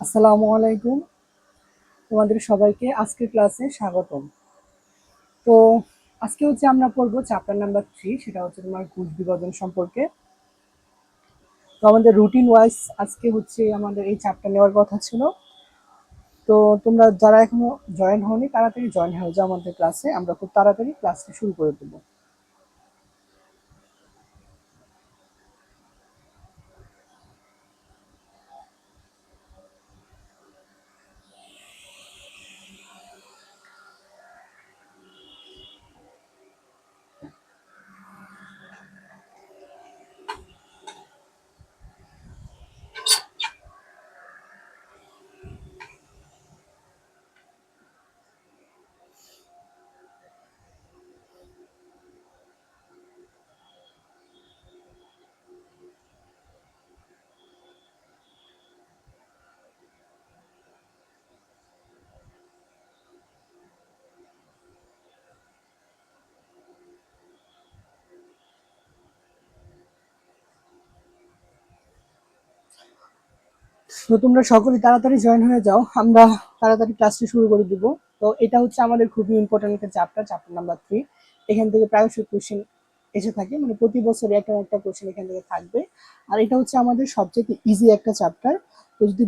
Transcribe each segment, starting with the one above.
আসসালামু আলাইকুম। তোমাদের সবাইকে আজকের ক্লাসে স্বাগতম। তো আজকে আমরা পড়বো চ্যাপ্টার নাম্বার 3, সেটা হচ্ছে তোমার কোষ বিভাজন সম্পর্কে। তো আমাদের রুটিন ওয়াইজ আজকে আমাদের এই চ্যাপ্টার নেওয়ার কথা ছিল। তো তোমরা যারা এখনো জয়েন হওনি তাড়াতাড়ি জয়েন হয়ে যাও আমাদের ক্লাসে, আমরা খুব তাড়াতাড়ি ক্লাসটি শুরু করে দেবো। তো তোমরা সকলে তাড়াতাড়ি জয়েন হয়ে যাও, আমরা তাড়াতাড়ি ক্লাসটি শুরু করে দিব। তো এটা আমাদের খুবই ইম্পর্টেন্ট একটা চ্যাপ্টার, চ্যাপ্টার নাম্বার 3। এখান থেকে প্রায়শই কোশ্চেন এসে থাকে, মানে প্রতি বছর একটা না একটা কোশ্চেন এখান থেকে থাকবে। আর এটা আমাদের সবচেয়ে ইজি একটা চ্যাপ্টার। তো যদি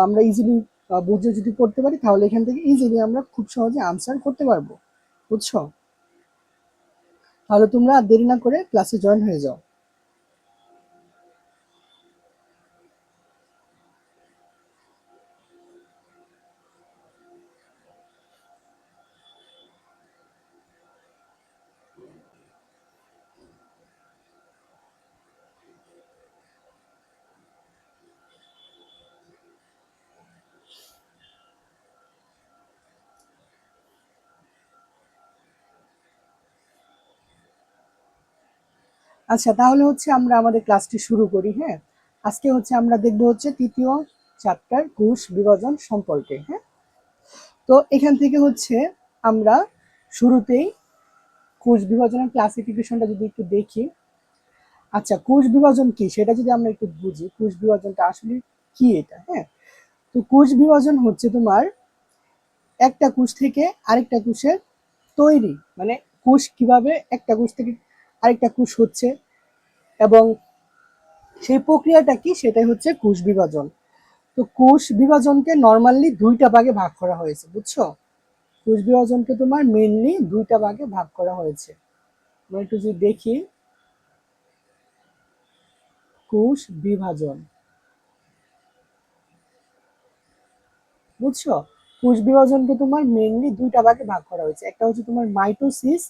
আমরা ইজিলি বুঝে যদি পড়তে পারি, তাহলে এখান থেকে ইজিলি আমরা খুব সহজে আনসার করতে পারবো। বুঝছো? তাহলে তোমরা আর দেরি না করে ক্লাসে জয়েন হয়ে যাও। আচ্ছা, তাহলে আমরা আমাদের ক্লাসটি শুরু করি। হ্যাঁ, আজকে আমরা দেখবো তৃতীয় চ্যাপ্টার কোষ বিভাজন সম্পর্কে। হ্যাঁ, তো এখান থেকে আমরা শুরুতেই কোষ বিভাজনের ক্লাসিফিকেশনটা যদি একটু দেখি। আচ্ছা, কোষ বিভাজন কি সেটা যদি আমরা একটু বুঝি, কোষ বিভাজনটা আসলে কি এটা। হ্যাঁ, তো কোষ বিভাজন তোমার একটা কোষ থেকে আরেকটা কোষের তৈরি, মানে কোষ কিভাবে একটা কোষ থেকে আরেকটা কোষ হচ্ছে এবং সেই প্রক্রিয়াটা কি, সেটাই কোষ বিভাজন। তো কোষ বিভাজনকে নরমালি দুইটা ভাগে ভাগ করা হয়েছে, বুঝছো? কোষ বিভাজনকে তোমার মেইনলি দুইটা ভাগে ভাগ করা হয়েছে। আমরা একটু যদি দেখি, কোষ বিভাজন, বুঝছো? কোষ বিভাজনকে তোমার মেইনলি দুইটা ভাগে ভাগ করা হয়েছে, একটা তোমার মাইটোসিস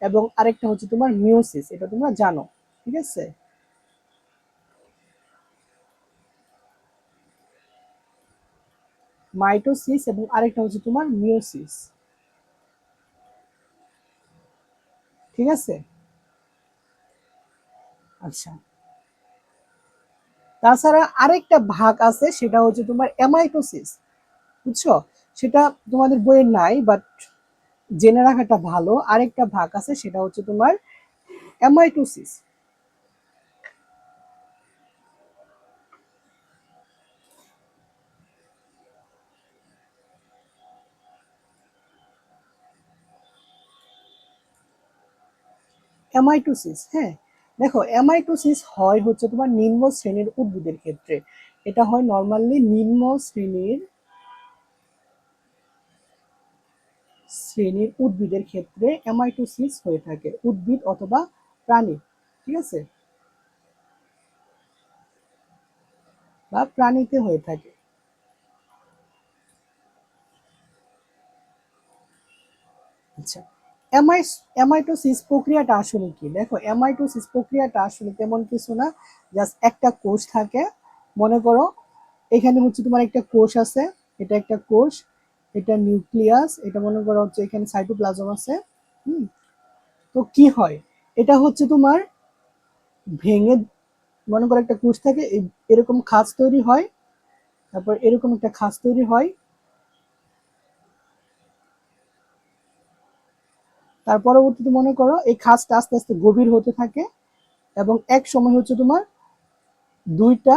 এবং আরেকটা তোমার মিওসিস। এটা তোমরা জানো, ঠিক আছে? মাইটোসিস এবং আরেকটা তোমার মিওসিস, ঠিক আছে? আচ্ছা, তাছাড়া আরেকটা ভাগ আছে, সেটা তোমার অ্যামাইটোসিস, বুঝছো? সেটা তোমাদের বইয়ে নাই, বাট জেনে রাখাটা ভালো। আরেকটা ভাগ আছে, সেটা তোমার অ্যামাইটোসিস। অ্যামাইটোসিস, হ্যাঁ, দেখো, অ্যামাইটোসিস হয় তোমার নিম্ন শ্রেণীর উদ্ভিদের ক্ষেত্রে। এটা হয় নরমালি নিম্ন শ্রেণীর উদ্ভিদের ক্ষেত্রে অ্যামাইটোসিস হয়ে থাকে, উদ্ভিদ অথবা প্রাণী, ঠিক আছে? বা প্রাণীতে হয়ে থাকে। আচ্ছা, অ্যামাইটোসিস প্রক্রিয়াটা আসলে কি? দেখো, অ্যামাইটোসিস প্রক্রিয়াটা আসলে তেমন কিছু না, জাস্ট একটা কোষ থাকে। মনে করো এখানে তোমার একটা কোষ আছে, এটা একটা কোষ, এটা নিউক্লিয়াস, এটা মনে করো এখানে সাইটোপ্লাজম আছে। হুম, তো কি হয়, এটা তোমার ভেঙে, মনে করো একটা কোষ থাকে, এরকম খাঁজ তৈরি হয়, তারপর এরকম একটা খাঁজ তৈরি হয়, তার পরবর্তীতে মনে করো এই খাঁজটা আস্তে আস্তে গভীর হতে থাকে এবং এক সময় তোমার দুইটা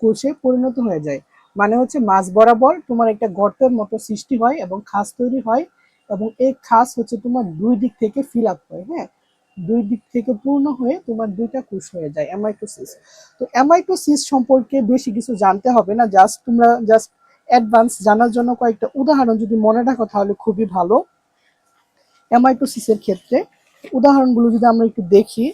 কোষে পরিণত হয়ে যায়। মানে হচ্ছে মাঝ বরাবর তোমার একটা গর্তের মতো সৃষ্টি হয় এবং খাস তৈরি হয়, এবং এই খাস হচ্ছে তোমার দুই দিক থেকে ফিল আপ হয়, হ্যাঁ, দুই দিক থেকে পূর্ণ হয়ে তোমার দুইটা কোষ হয়ে যায়, অ্যামাইটোসিস। তো অ্যামাইটোসিস সম্পর্কে বেশি কিছু জানতে হবে না, জাস্ট তোমরা জাস্ট অ্যাডভান্স জানার জন্য কয়েকটা উদাহরণ যদি মনে রাখো তাহলে খুবই ভালো। অ্যামাইটোসিসের ক্ষেত্রে উদাহরণগুলো যদি আমরা একটু দেখি,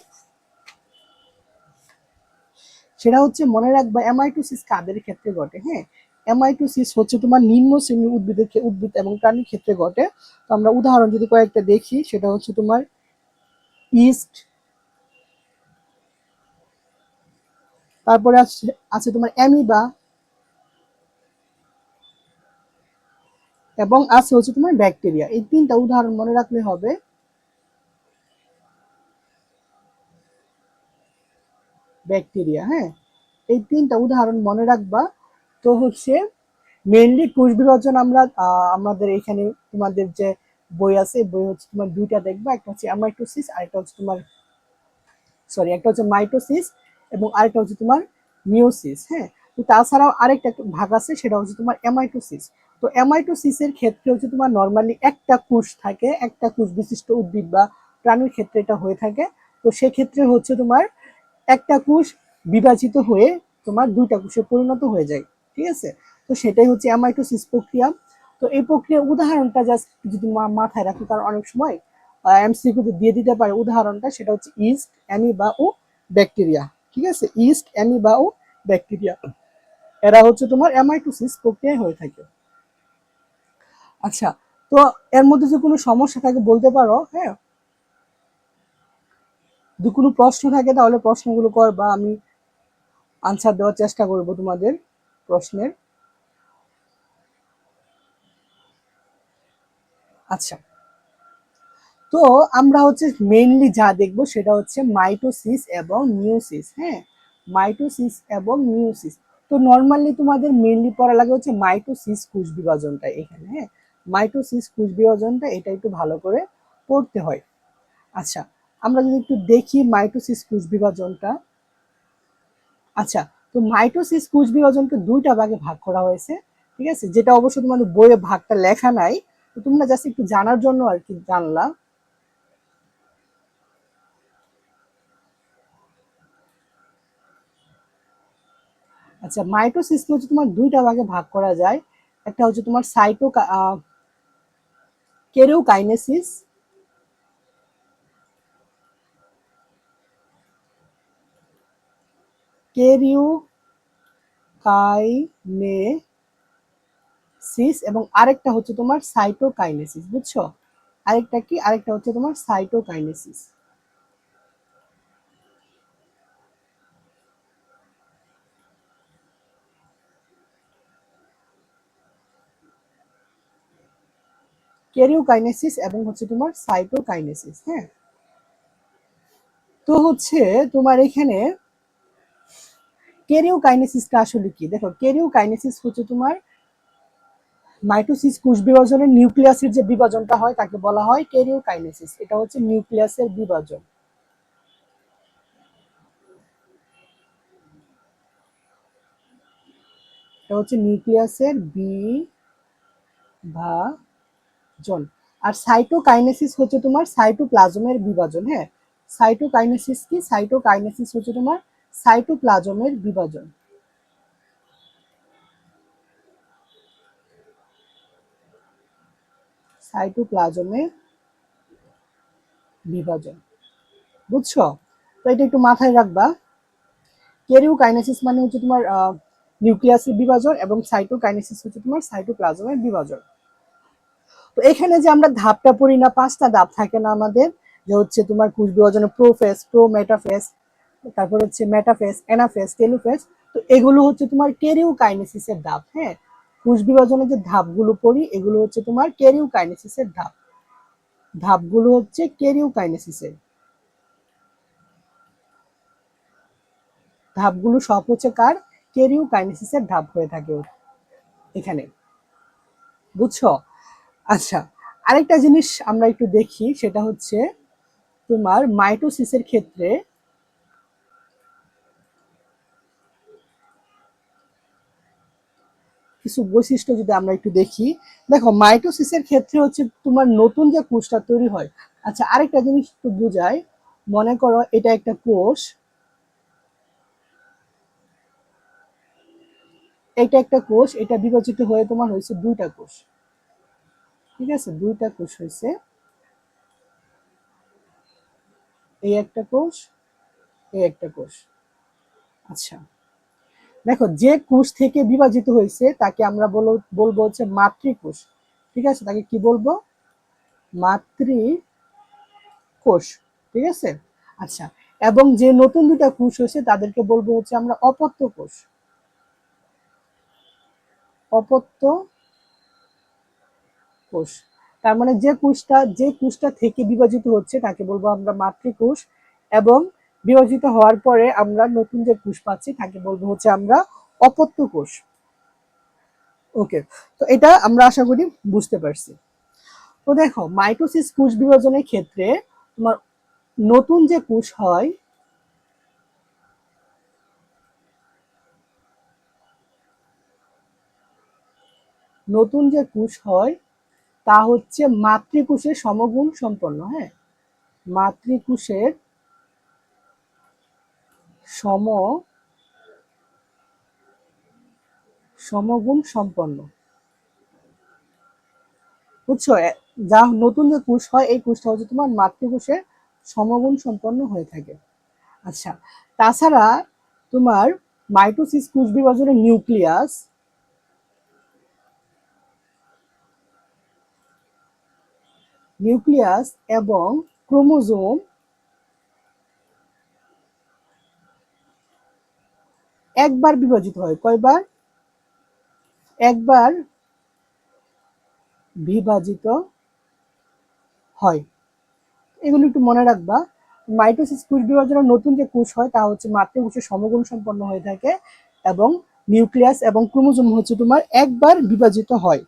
সেটা হচ্ছে মনে রাখবা অ্যামাইটোসিস কাদের ক্ষেত্রে ঘটে। হ্যাঁ, অ্যামাইটোসিস হচ্ছে তোমার নিম্ন শ্রেণীর উদ্ভিদ এবং প্রাণীর ক্ষেত্রে ঘটে। তো আমরা উদাহরণ যদি কয়েকটা দেখি, সেটা হচ্ছে তোমার ইস্ট, তারপরে আছে আছে তোমার অ্যামিবা, এবং আছে হচ্ছে তোমার ব্যাকটেরিয়া। এই তিনটা উদাহরণ মনে রাখলে হবে। ব্যাকটেরিয়া, হ্যাঁ, এই তিনটা উদাহরণ মনে রাখবা। তো হচ্ছে মেইনলি কোষ বিভাজন আমরা আমাদের এখানে তোমাদের যে বই আছে, বই হচ্ছে তোমার দুইটা দেখবা, একটা হচ্ছে অ্যামাইটোসিস আর একটা হচ্ছে তোমার একটা হচ্ছে মাইটোসিস এবং আরেকটা হচ্ছে তোমার মিওসিস। হ্যাঁ, তো তাছাড়াও আরেকটা ভাগ আছে, সেটা হচ্ছে তোমার অ্যামাইটোসিস। তো অ্যামাইটোসিসের ক্ষেত্রে হচ্ছে তোমার নর্মালি একটা কোষ থাকে, একটা কোষ বিশিষ্ট উদ্ভিদ বা প্রাণীর ক্ষেত্রে এটা হয়ে থাকে। তো সেক্ষেত্রে হচ্ছে তোমার একটা কোষ বিভাজিত হয়ে তোমার দুইটা কোষে পরিণত হয়ে যায়, ঠিক আছে। তো সেটাই হচ্ছে অ্যামাইটোসিস প্রক্রিয়া। তো এই প্রক্রিয়ার উদাহরণটা জাস্ট যদি মাথায় রাখি, কারণ অনেক সময় এমসিকিউতে দিয়ে দিতে পারে উদাহরণটা, সেটা হচ্ছে ইস্ট, অ্যামিবা ও ব্যাকটেরিয়া, ঠিক আছে। ইস্ট, অ্যামিবা ও ব্যাকটেরিয়া, এরা হচ্ছে তোমার অ্যামাইটোসিস প্রক্রিয়ায় হয়ে থাকে। আচ্ছা, তো এর মধ্যে যে কোনো সমস্যা থাকে বলতে পারো, হ্যাঁ, যদি কোনো প্রশ্ন থাকে তাহলে প্রশ্নগুলো কর, বা আমি আনসার দেওয়ার চেষ্টা করব তোমাদের প্রশ্নের। আচ্ছা, তো আমরা হচ্ছে মেইনলি যা দেখবো সেটা হচ্ছে মাইটোসিস এবং মিওসিস। হ্যাঁ, মাইটোসিস এবং মিওসিস। তো নর্মালি তোমাদের মেইনলি পড়া লাগে হচ্ছে মাইটোসিস কোষ বিভাজনটা এখানে। হ্যাঁ, মাইটোসিস কোষ বিভাজনটা এটা একটু ভালো করে পড়তে হয়। আচ্ছা, আমরা যদি একটু দেখি মাইটোসিস কোষ বিভাজনটা। আচ্ছা, তো মাইটোসিস কোষ বিভাজনকে দুইটা ভাগে ভাগ করা হয়েছে, ঠিক আছে, যেটা অবশ্য তোমাদের বইয়ে ভাগটা লেখা নাই, তো তোমরা জাস্ট একটু জানার জন্য আর কি জানলা। আচ্ছা, মাইটোসিসকে হচ্ছে তোমার দুইটা ভাগে ভাগ করা যায়। একটা হচ্ছে তোমার কেরিওকাইনেসিস, কেরিওকাইনেসিস, এবং আরেকটা হচ্ছে তোমার সাইটোকাইনেসিস, বুঝছো? আরেকটা কি, আরেকটা হচ্ছে তোমার সাইটোকাইনেসিস। কেরিওকাইনেসিস এবং হচ্ছে তোমার সাইটোকাইনেসিস। হ্যাঁ, তো হচ্ছে তোমার এখানে কেরিওকাইনেসিসটা আসলে কি, দেখো, কেরিওকাইনেসিস হচ্ছে তোমার মাইটোসিস কোষ বিভাজনের নিউক্লিয়াসের যে বিভাজনটা হয় তাকে বলা হয় কেরিওকাইনেসিস। এটা হচ্ছে নিউক্লিয়াসের বিভাজন। এটা হচ্ছে নিউক্লিয়াসের বিভাজন। আর সাইটোকাইনেসিস হচ্ছে তোমার সাইটোপ্লাজমের বিভাজন। হ্যাঁ, সাইটোকাইনেসিস কি, সাইটোকাইনেসিস হচ্ছে তোমার সাইটোপ্লাজমের বিভাজন। সাইটোপ্লাজমের বিভাজন, বুঝছো? তো এটা একটু মাথায় রাখবা। কেরিওকাইনেসিস মানে হচ্ছে তোমার নিউক্লিয়াসের বিভাজন, এবং সাইটোকাইনেসিস হচ্ছে তোমার সাইটোপ্লাজমের বিভাজন। তো এখানে যে আমরা ধাপটা পড়ি না, পাঁচটা ধাপ থাকে না আমাদের, যে হচ্ছে তোমার কোষ বিভাজনের প্রোফেজ, মেটাফেজ, তারপর হচ্ছে মেটাফেজ, অ্যানাফেজ, টেলোফেজ। তো এগুলো হচ্ছে তোমার কেরিওকাইনেসিসের ধাপ। হ্যাঁ, কোষ বিভাজনের যে ধাপগুলো পড়ি এগুলো হচ্ছে তোমার কেরিওকাইনেসিসের ধাপ। ধাপগুলো হচ্ছে কেরিওকাইনেসিসের ধাপগুলো সব হচ্ছে কার, কেরিওকাইনেসিসের ধাপ হয়ে থাকে এখানে, বুঝছো? আচ্ছা, আরেকটা জিনিস আমরা একটু দেখি, সেটা হচ্ছে তোমার মাইটোসিসের ক্ষেত্রে কিছু বৈশিষ্ট্য যদি আমরা একটু দেখি, দেখো মাইটোসিসের ক্ষেত্রে হচ্ছে তোমার নতুন যে কোষটা তৈরি হয়। আচ্ছা, আরেকটা জিনিস একটু বোঝাই, মনে করো এটা একটা কোষ, এটা একটা কোষ, এটা বিভাজিত হয়ে তোমার হয়েছে দুইটা কোষ, ঠিক আছে, দুইটা কোষ হয়েছে, এই একটা কোষ, এই একটা কোষ। আচ্ছা, দেখো যে কোষ থেকে বিভাজিত হয়েছে তাকে আমরা বলবো হচ্ছে মাতৃকোষ, ঠিক আছে, তাকে কি বলবো, মাতৃকোষ, ঠিক আছে। আচ্ছা, এবং যে নতুন দুটা কোষ হয়েছে তাদেরকে বলবো হচ্ছে আমরা অপত্য কোষ, অপত্য কোষ। তার মানে যে কোষটা থেকে বিভাজিত হচ্ছে তাকে বলবো আমরা মাতৃকোষ, এবং বিভাজিত হওয়ার পরে আমরা নতুন যে কোষ পাচ্ছি তাকে বলবো হচ্ছে আমরা অপত্য কোষ। ওকে, তো এটা আমরা আশা করি বুঝতে পারছি। তো দেখো মাইটোসিস কোষ বিভাজনের ক্ষেত্রে তোমার নতুন যে কোষ হয়, নতুন যে কোষ হয় তা হচ্ছে মাতৃকোষের সমগুণ সম্পন্ন। হ্যাঁ, মাতৃকোষের সমগুণ সম্পন্ন, বুঝছো? যা নতুন যে কোষ হয় এই কোষটা হচ্ছে তোমার মাতৃকোষের সমগুণ সম্পন্ন হয়ে থাকে। আচ্ছা, তাছাড়া তোমার মাইটোসিস কোষ বিভাজনের নিউক্লিয়াস এবং ক্রোমোজোম একবার বিভাজিত হয়। কয়বার? একবার বিভাজিত হয়। এগুলো একটু মনে রাখবা। মাইটোসিস কোষ বিভাজনের নতুন যে কোষ হয় তা হচ্ছে মাতৃকোষের সমগুণ সম্পন্ন হয়ে থাকে, এবং নিউক্লিয়াস এবং ক্রোমোজোম হচ্ছে তোমার একবার বিভাজিত হয়।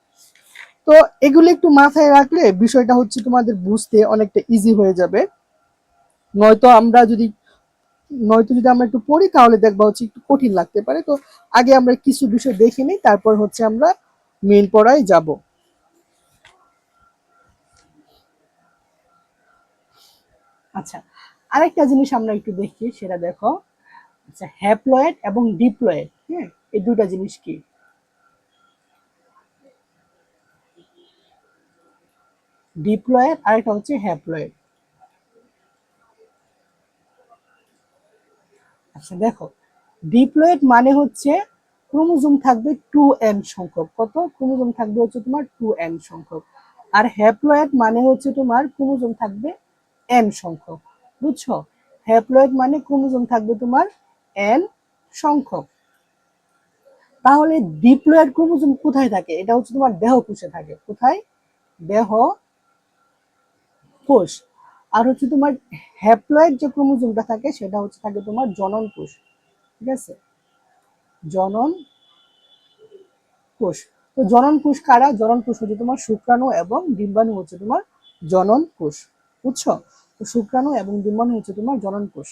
তো এগুলো একটু মাথায় রাখলে বিষয়টা হচ্ছে তোমাদের বুঝতে অনেকটা ইজি হয়ে যাবে। নয়তো আমরা যদি নয়তো যদি আমরা একটু পড়ি তাহলে দেখবা হচ্ছে একটু কঠিন লাগতে পারে। তো আগে আমরা কিছু বিষয় দেখে নিই, তারপর হচ্ছে আমরা মেইন পড়ায় যাব। আচ্ছা, আরেকটা জিনিস আমরা একটু দেখি, সেটা দেখো। আচ্ছা, হ্যাপ্লয়েড এবং ডিপ্লয়েড, হ্যাঁ, এই দুইটা জিনিস কি? ডিপ্লয়েড আর একটা হচ্ছে হ্যাপ্লয়েড। আচ্ছা দেখো, ডিপ্লয়েড মানে হচ্ছে ক্রোমোজোম থাকবে 2n সংখ্যক, কত ক্রোমোজোম থাকবে হচ্ছে তোমার 2n সংখ্যক। আর হ্যাপ্লয়েড মানে হচ্ছে তোমার ক্রোমোজোম থাকবে n সংখ্যক, বুঝছো? হ্যাপ্লয়েড মানে ক্রোমোজোম থাকবে তোমার n সংখ্যক। তাহলে ডিপ্লয়েড ক্রোমোজোম কোথায় থাকে? এটা হচ্ছে তোমার দেহকোষে থাকে। কোথায়? দেহ কোষ। আর হচ্ছে তোমার হ্যাপ্লয়েড যে ক্রোমোজোমটা থাকে সেটা হচ্ছে থাকে তোমার জনন কোষ, ঠিক আছে, জনন কোষ। তো জনন কোষ কারা? জনন কোষ হচ্ছে তোমার শুক্রাণু এবং ডিম্বাণু হচ্ছে তোমার জনন কোষ, বুঝছো? তো শুক্রাণু এবং ডিম্বাণু হচ্ছে তোমার জনন কোষ।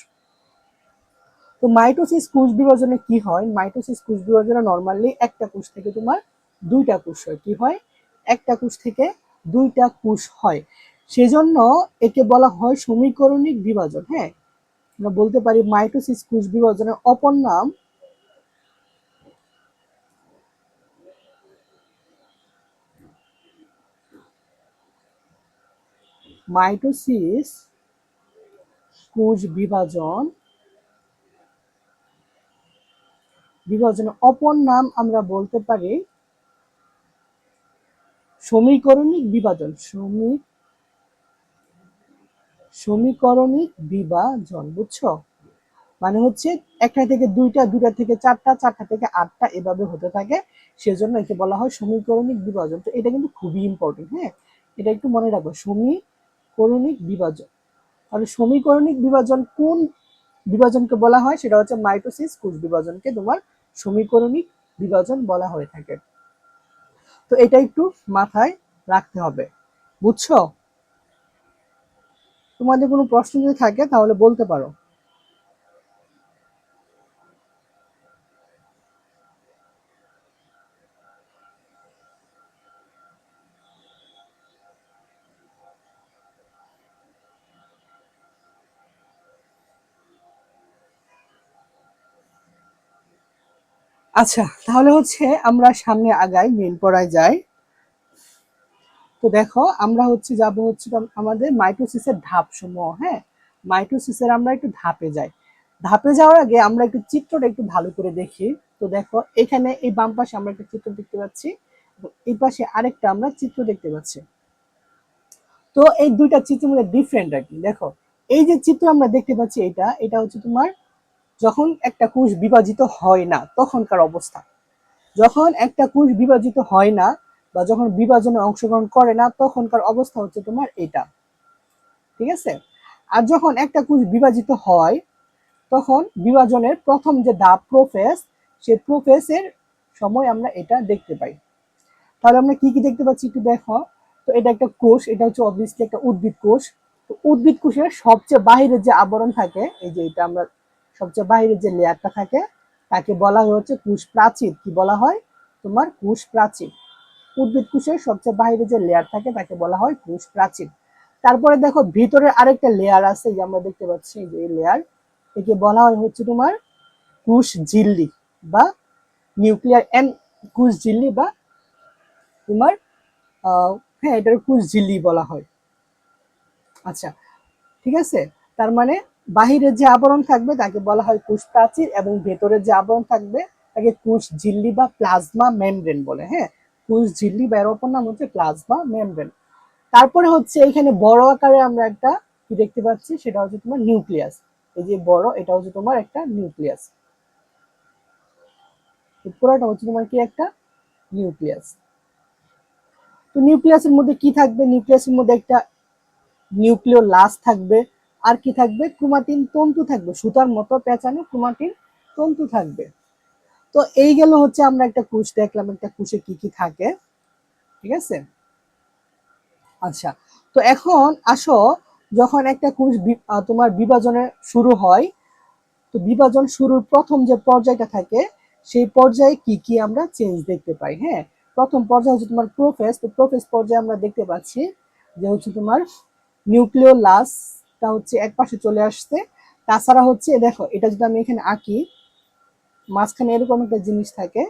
তো মাইটোসিস কোষ বিভাজনে কি হয়? মাইটোসিস কোষ বিভাজনে নরমালি একটা কোষ থেকে তোমার দুইটা কোষ হয়। কি হয়? একটা কোষ থেকে দুইটা কোষ হয়। সেজন্য একে বলা হয় সমীকরণিক বিভাজন। হ্যাঁ, আমরা বলতে পারি মাইটোসিস কোষ বিভাজনের অপর নাম মাইটোসিস কোষ বিভাজনের অপর নাম আমরা বলতে পারি সমীকরণিক বিভাজন। সমীকরণিক বিভাজন, বুঝছো? মানে হচ্ছে একটা থেকে দুইটা, দুইটা থেকে চারটা, চারটা থেকে আটটা, এভাবে হতে থাকে। সেজন্য একে বলা হয় সমীকরণিক বিভাজন। তো এটা কিন্তু খুবই ইম্পর্টেন্ট। হ্যাঁ, এটা একটু মনে রাখবো, সমীকরণিক বিভাজন। তাহলে সমীকরণিক বিভাজন কোন বিভাজনকে বলা হয়? সেটা হচ্ছে মাইটোসিস কোষ বিভাজনকে তোমার সমীকরণিক বিভাজন বলা হয়ে থাকে। তো এটা একটু মাথায় রাখতে হবে, বুঝছো? তোমাদের কোনো প্রশ্ন যদি থাকে তাহলে বলতে পারো। আচ্ছা, তাহলে হচ্ছে আমরা সামনে আগাই, মেন পড়ায় যাই। তো দেখো আমরা হচ্ছে যাব হচ্ছে আমাদের মাইটোসিসের ধাপ সমূহ। হ্যাঁ, মাইটোসিসের আমরা একটু ধাপে যাই। ধাপে যাওয়ার আগে আমরা একটু চিত্রটা একটু ভালো করে দেখি। তো দেখো এখানে এই বাম পাশে আমরা একটা চিত্র দেখতে পাচ্ছি, এই পাশে আরেকটা আমরা চিত্র দেখতে পাচ্ছি। তো এই দুইটা চিত্রের মধ্যে ডিফারেন্ট আর কি। দেখো এই যে চিত্র আমরা দেখতে পাচ্ছি, এটা হচ্ছে তোমার যখন একটা কোষ বিভাজিত হয় না তখনকার অবস্থা। যখন একটা কোষ বিভাজিত হয় না বা যখন বিভাজনে অংশগ্রহণ করে না তখনকার অবস্থা হচ্ছে তোমার এটা, ঠিক আছে। আর যখন একটা কোষ বিভাজিত হয় তখন বিভাজনের প্রথম যে ধাপ প্রোফেজ, সেই প্রোফেজের সময় আমরা এটা দেখতে পাই। তাহলে আমরা কি কি দেখতে পাচ্ছি একটু দেখো। তো এটা একটা কোষ, এটা হচ্ছে অবভিয়াসলি একটা উদ্ভিদ কোষ। তো উদ্ভিদ কোষের সবচেয়ে বাহিরের যে আবরণ থাকে, এই যে এটা আমরা সবচেয়ে বাহিরের যে লেয়ারটা থাকে তাকে বলা হয় হচ্ছে কোষ প্রাচীর। কি বলা হয় তোমার? কোষ প্রাচীর। উদ্ভিদ কোষের সবচেয়ে বাইরে যে লেয়ার থাকে তাকে বলা হয় কোষ প্রাচীর। তারপরে দেখো ভিতরে আরেকটা লেয়ার আছে, যে আমরা দেখতে পাচ্ছি যে লেয়ার, একে বলা হয় হচ্ছে তোমার কোষ ঝিল্লি বা নিউক্লিয়ার এন্ড কোষ ঝিল্লি বা তোমার হ্যাঁ এটার কোষ ঝিল্লি বলা হয়। আচ্ছা, ঠিক আছে। তার মানে বাহিরের যে আবরণ থাকবে তাকে বলা হয় কোষ প্রাচীর এবং ভেতরের যে আবরণ থাকবে তাকে কোষ ঝিল্লি বা প্লাজমা মেমব্রেন বলে। হ্যাঁ, কোষ ঝিল্লি বা এর অপর নাম হচ্ছে প্লাজমা মেমব্রেন। তারপরে হচ্ছে এখানে বড় আকারে আমরা একটা কি দেখতে পাচ্ছি, সেটা হচ্ছে তোমার নিউক্লিয়াস। এই যে বড়, এটা হচ্ছে তোমার একটা নিউক্লিয়াস। পুরোটা হচ্ছে তোমার কি একটা নিউক্লিয়াস। তো নিউক্লিয়াসের মধ্যে কি থাকবে? নিউক্লিয়াসের মধ্যে একটা নিউক্লিওলাস থাকবে, আর কি থাকবে? ক্রোমাটিন তন্তু থাকবে, সুতার মতো পেঁচানো ক্রোমাটিন তন্তু থাকবে। তো এই গেল হচ্ছে আমরা একটা কোষ দেখলাম, একটা কোষে কি কি থাকে, ঠিক আছে। আচ্ছা, তো এখন আসো, যখন একটা কোষ তোমার বিভাজনে শুরু হয়, তো বিভাজন শুরুর প্রথম যে পর্যায়টা থাকে সেই পর্যায়ে কি কি আমরা চেঞ্জ দেখতে পাই। হ্যাঁ, প্রথম পর্যায়ে হচ্ছে তোমার প্রোফেজ। তো প্রোফেজ পর্যায়ে আমরা দেখতে পাচ্ছি যে হচ্ছে তোমার নিউক্লিওলাসটা হচ্ছে এক পাশে চলে আসছে। তাছাড়া হচ্ছে দেখো এটা যদি আমি এখানে আঁকি, মাঝখানে এরকম একটা জিনিস থাকে।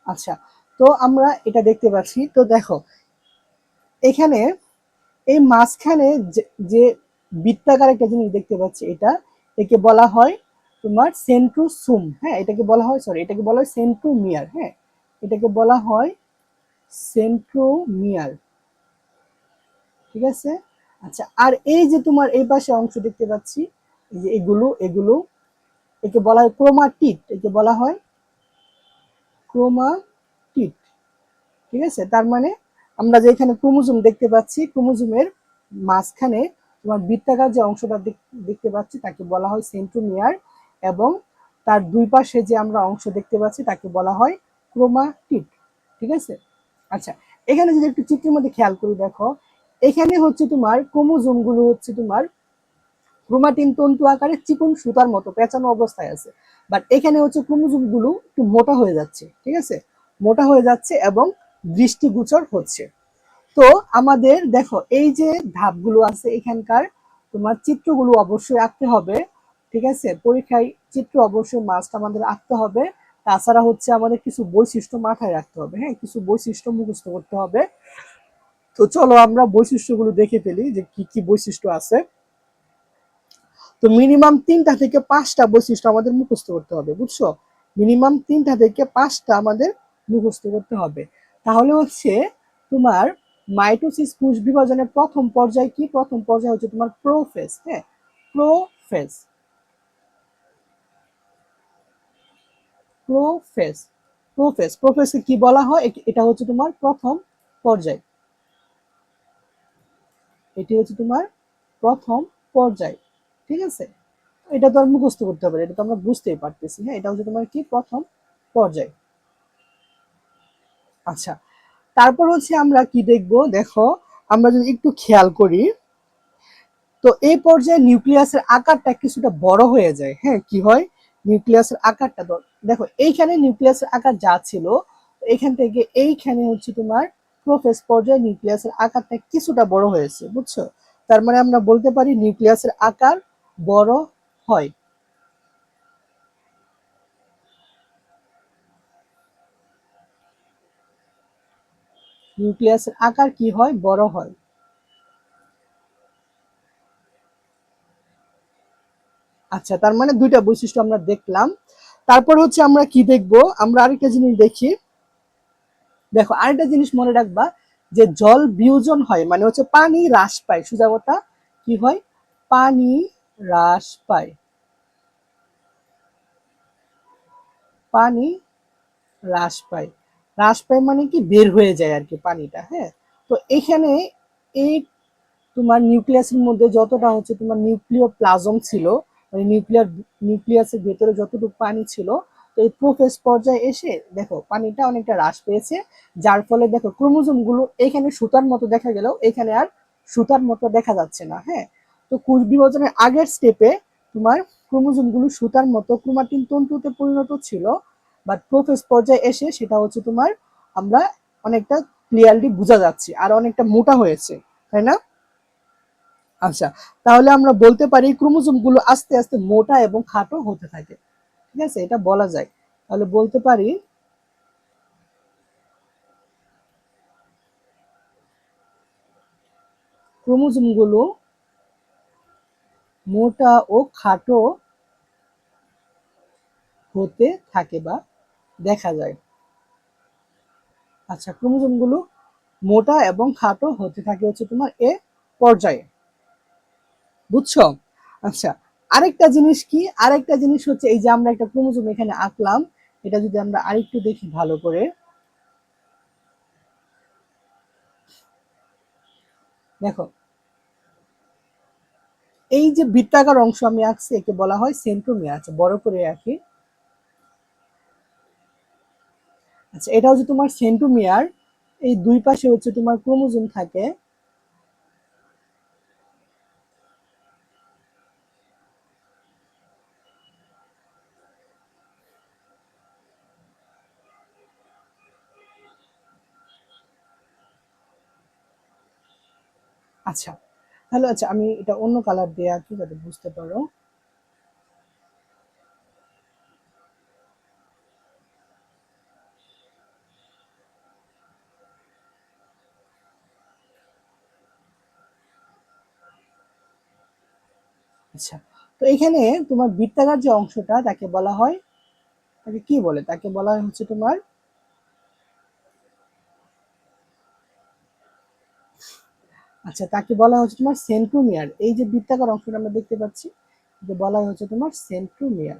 আচ্ছা, তো আমরা এটা দেখতে পাচ্ছি। তো দেখো এখানে এই মাঝখানে যে বৃত্তাকার একটা জিনিস দেখতে পাচ্ছি, একে বলা হয় তোমার সেন্ট্রোসোম। হ্যাঁ, এটাকে বলা হয়, সরি, এটাকে বলা হয় সেন্ট্রোমিয়ার। হ্যাঁ, এটাকে বলা হয় সেন্ট্রোমিয়ার, ঠিক আছে। আচ্ছা, আর এই যে তোমার এই পাশে অংশ দেখতে পাচ্ছি, এই যে এগুলো এগুলো একে বলা হয় ক্রোমাটিড। একে বলা হয় ক্রোমাটিড, ঠিক আছে। তার মানে আমরা যে এখানে ক্রোমোজোম দেখতে পাচ্ছি, ক্রোমোজোমের মাঝখানে তোমার বৃত্তাকার যে অংশটা দেখতে পাচ্ছি তাকে বলা হয় সেন্ট্রোমিয়ার, এবং তার দুই পাশে যে আমরা অংশ দেখতে পাচ্ছি তাকে বলা হয় ক্রোমাটিড, ঠিক আছে। আচ্ছা, এখানে যদি একটু চিত্রের মধ্যে খেয়াল করে দেখো, এখানে হচ্ছে তোমার ক্রোমোজোম গুলো হচ্ছে তোমার ক্রোমাটিন তন্তু আকারে চিকন সুতার মতো পেঁচানো অবস্থায় আছে। বাট এখানে হচ্ছে ক্রোমোজোম গুলো একটু মোটা হয়ে যাচ্ছে, ঠিক আছে, মোটা হয়ে যাচ্ছে এবং দৃষ্টিগোচর হচ্ছে। তো আমাদের দেখো এই যে ধাপগুলো আছে এখানকার, তোমার চিত্রগুলো অবশ্যই আঁকতে হবে, ঠিক আছে। পরীক্ষায় চিত্র অবশ্যই মাস্ট আমাদের আঁকতে হবে। তাছাড়া হচ্ছে আমাদের কিছু বৈশিষ্ট্য মাথায় রাখতে হবে। হ্যাঁ, কিছু বৈশিষ্ট্য মুখস্থ করতে হবে। তো চলো আমরা বৈশিষ্ট্যগুলো দেখে ফেলি যে কি কি বৈশিষ্ট্য আছে। তো মিনিমাম 3টা থেকে 5টা বৈশিষ্ট্য আমাদের মুখস্থ করতে হবে, বুঝছো? মিনিমাম 3টা থেকে 5টা আমাদের মুখস্থ করতে হবে। তাহলে হচ্ছে তোমার মাইটোসিস কোষ বিভাজনের প্রথম পর্যায় কি? প্রথম পর্যায় হচ্ছে তোমার প্রোফেজ। হ্যাঁ, প্রোফেজ, প্রোফেজ, প্রোফেজ, প্রোফেজকে কি বলা হয়? এটা হচ্ছে তোমার প্রথম পর্যায়। এটি হচ্ছে তোমার প্রথম পর্যায়, ঠিক আছে। এটা তো আর মুখস্থ করতে হবে, এটা তো আমরা বুঝতেই পারতেছি। হ্যাঁ, এটা হচ্ছে তোমার কি প্রথম পর্যায়। আচ্ছা, তারপর হচ্ছে আমরা কি দেখব, দেখো আমরা যদি একটু খেয়াল করি, তো এই পর্যায়ে নিউক্লিয়াসের আকারটা কিছুটা বড় হয়ে যায়। হ্যাঁ, কি হয়? নিউক্লিয়াসের আকারটা দেখো এইখানে নিউক্লিয়াসের আকার যা ছিল এখান থেকে এইখানে হচ্ছে তোমার প্রোফেজ পর্যায়ে নিউক্লিয়াসের আকারটা কিছুটা বড় হয়েছে, বুঝছো? তার মানে আমরা বলতে পারি নিউক্লিয়াসের আকার বড় হয়। নিউক্লিয়াসের আকার কি হয়? বড় হয়। আচ্ছা, তার মানে দুইটা বৈশিষ্ট্য আমরা দেখলাম। তারপর হচ্ছে আমরা কি দেখব? আমরা আরেকটা জিনিস দেখি। দেখো, আরেকটা জিনিস মনে রাখবা, যে জল বিয়োজন হয় মানে হচ্ছে পানি হ্রাস পায়। সোজা কথা, কি হয়? পানি হ্রাস পায়। পানি হ্রাস পায়। হ্রাস পায় মানে কি? বের হয়ে যায় আর কি পানিটা, হ্যাঁ। তো এখানে এই তোমার নিউক্লিয়াসের মধ্যে যতটা হচ্ছে তোমার নিউক্লিয় প্লাজম ছিল, মানে নিউক্লিয়াসের ভেতরে যতটুকু পানি ছিল, তো এই প্রোফেজ পর্যায়ে এসে দেখো পানিটা অনেকটা হ্রাস পেয়েছে। যার ফলে দেখো ক্রোমোজোম গুলো এখানে সুতার মতো দেখা গেলেও এখানে আর সুতার মতো দেখা যাচ্ছে না, হ্যাঁ। তো কোষ বিভাজনের আগের স্টেপে তোমার ক্রোমোজোম গুলো সুতার মতো ক্রোমাটিন তন্তুতে পরিণত ছিল, বাট প্রোফেজ পর্যায়ে এসে সেটা হচ্ছে তোমার আমরা অনেকটা ক্লিয়ারলি বোঝা যাচ্ছে আর অনেকটা মোটা হয়েছে, তাই না? আচ্ছা, তাহলে আমরা বলতে পারি ক্রোমোজোম গুলো আস্তে আস্তে মোটা এবং খাটো হতে থাকে। ঠিক আছে, এটা বলা যায়। তাহলে বলতে পারি ক্রোমোজোম গুলো মোটা ও খাটো হতে থাকে বা দেখা যায়। আচ্ছা, ক্রোমোজোম গুলো মোটা এবং খাটো হতে থাকে হচ্ছে তোমার এ পর্যায়ে, বুঝছো? আচ্ছা, আরেকটা জিনিস কি? আরেকটা জিনিস হচ্ছে এই যে আমরা একটা ক্রোমোজোম এখানে আঁকলাম, এটা যদি আমরা আরেকটু দেখি ভালো করে, দেখো এই যে বৃত্তাকার অংশ আমি আঁকছি একে বলা হয় সেন্ট্রোমিয়ার। আচ্ছা, বড় করে আঁকি। আচ্ছা, এটা হচ্ছে তোমার সেন্ট্রোমিয়ার। এই দুই পাশে হচ্ছে তোমার ক্রোমোজোম থাকে। আচ্ছা, তাহলে আচ্ছা আমি এটা অন্য কালার দিয়ে আঁকি যাতে বুঝতে পারো। আচ্ছা, তো এখানে তোমার বৃত্তাকার যে অংশটা তাকে বলা হয়, তাকে কি বলে? তাকে বলা হয় হচ্ছে তোমার, আচ্ছা তাকে বলা হচ্ছে তোমার সেন্ট্রোমিয়ার। এই যে বৃত্তাকার অংশটা আমরা দেখতে পাচ্ছি, যে বলা হচ্ছে তোমার সেন্ট্রোমিয়ার।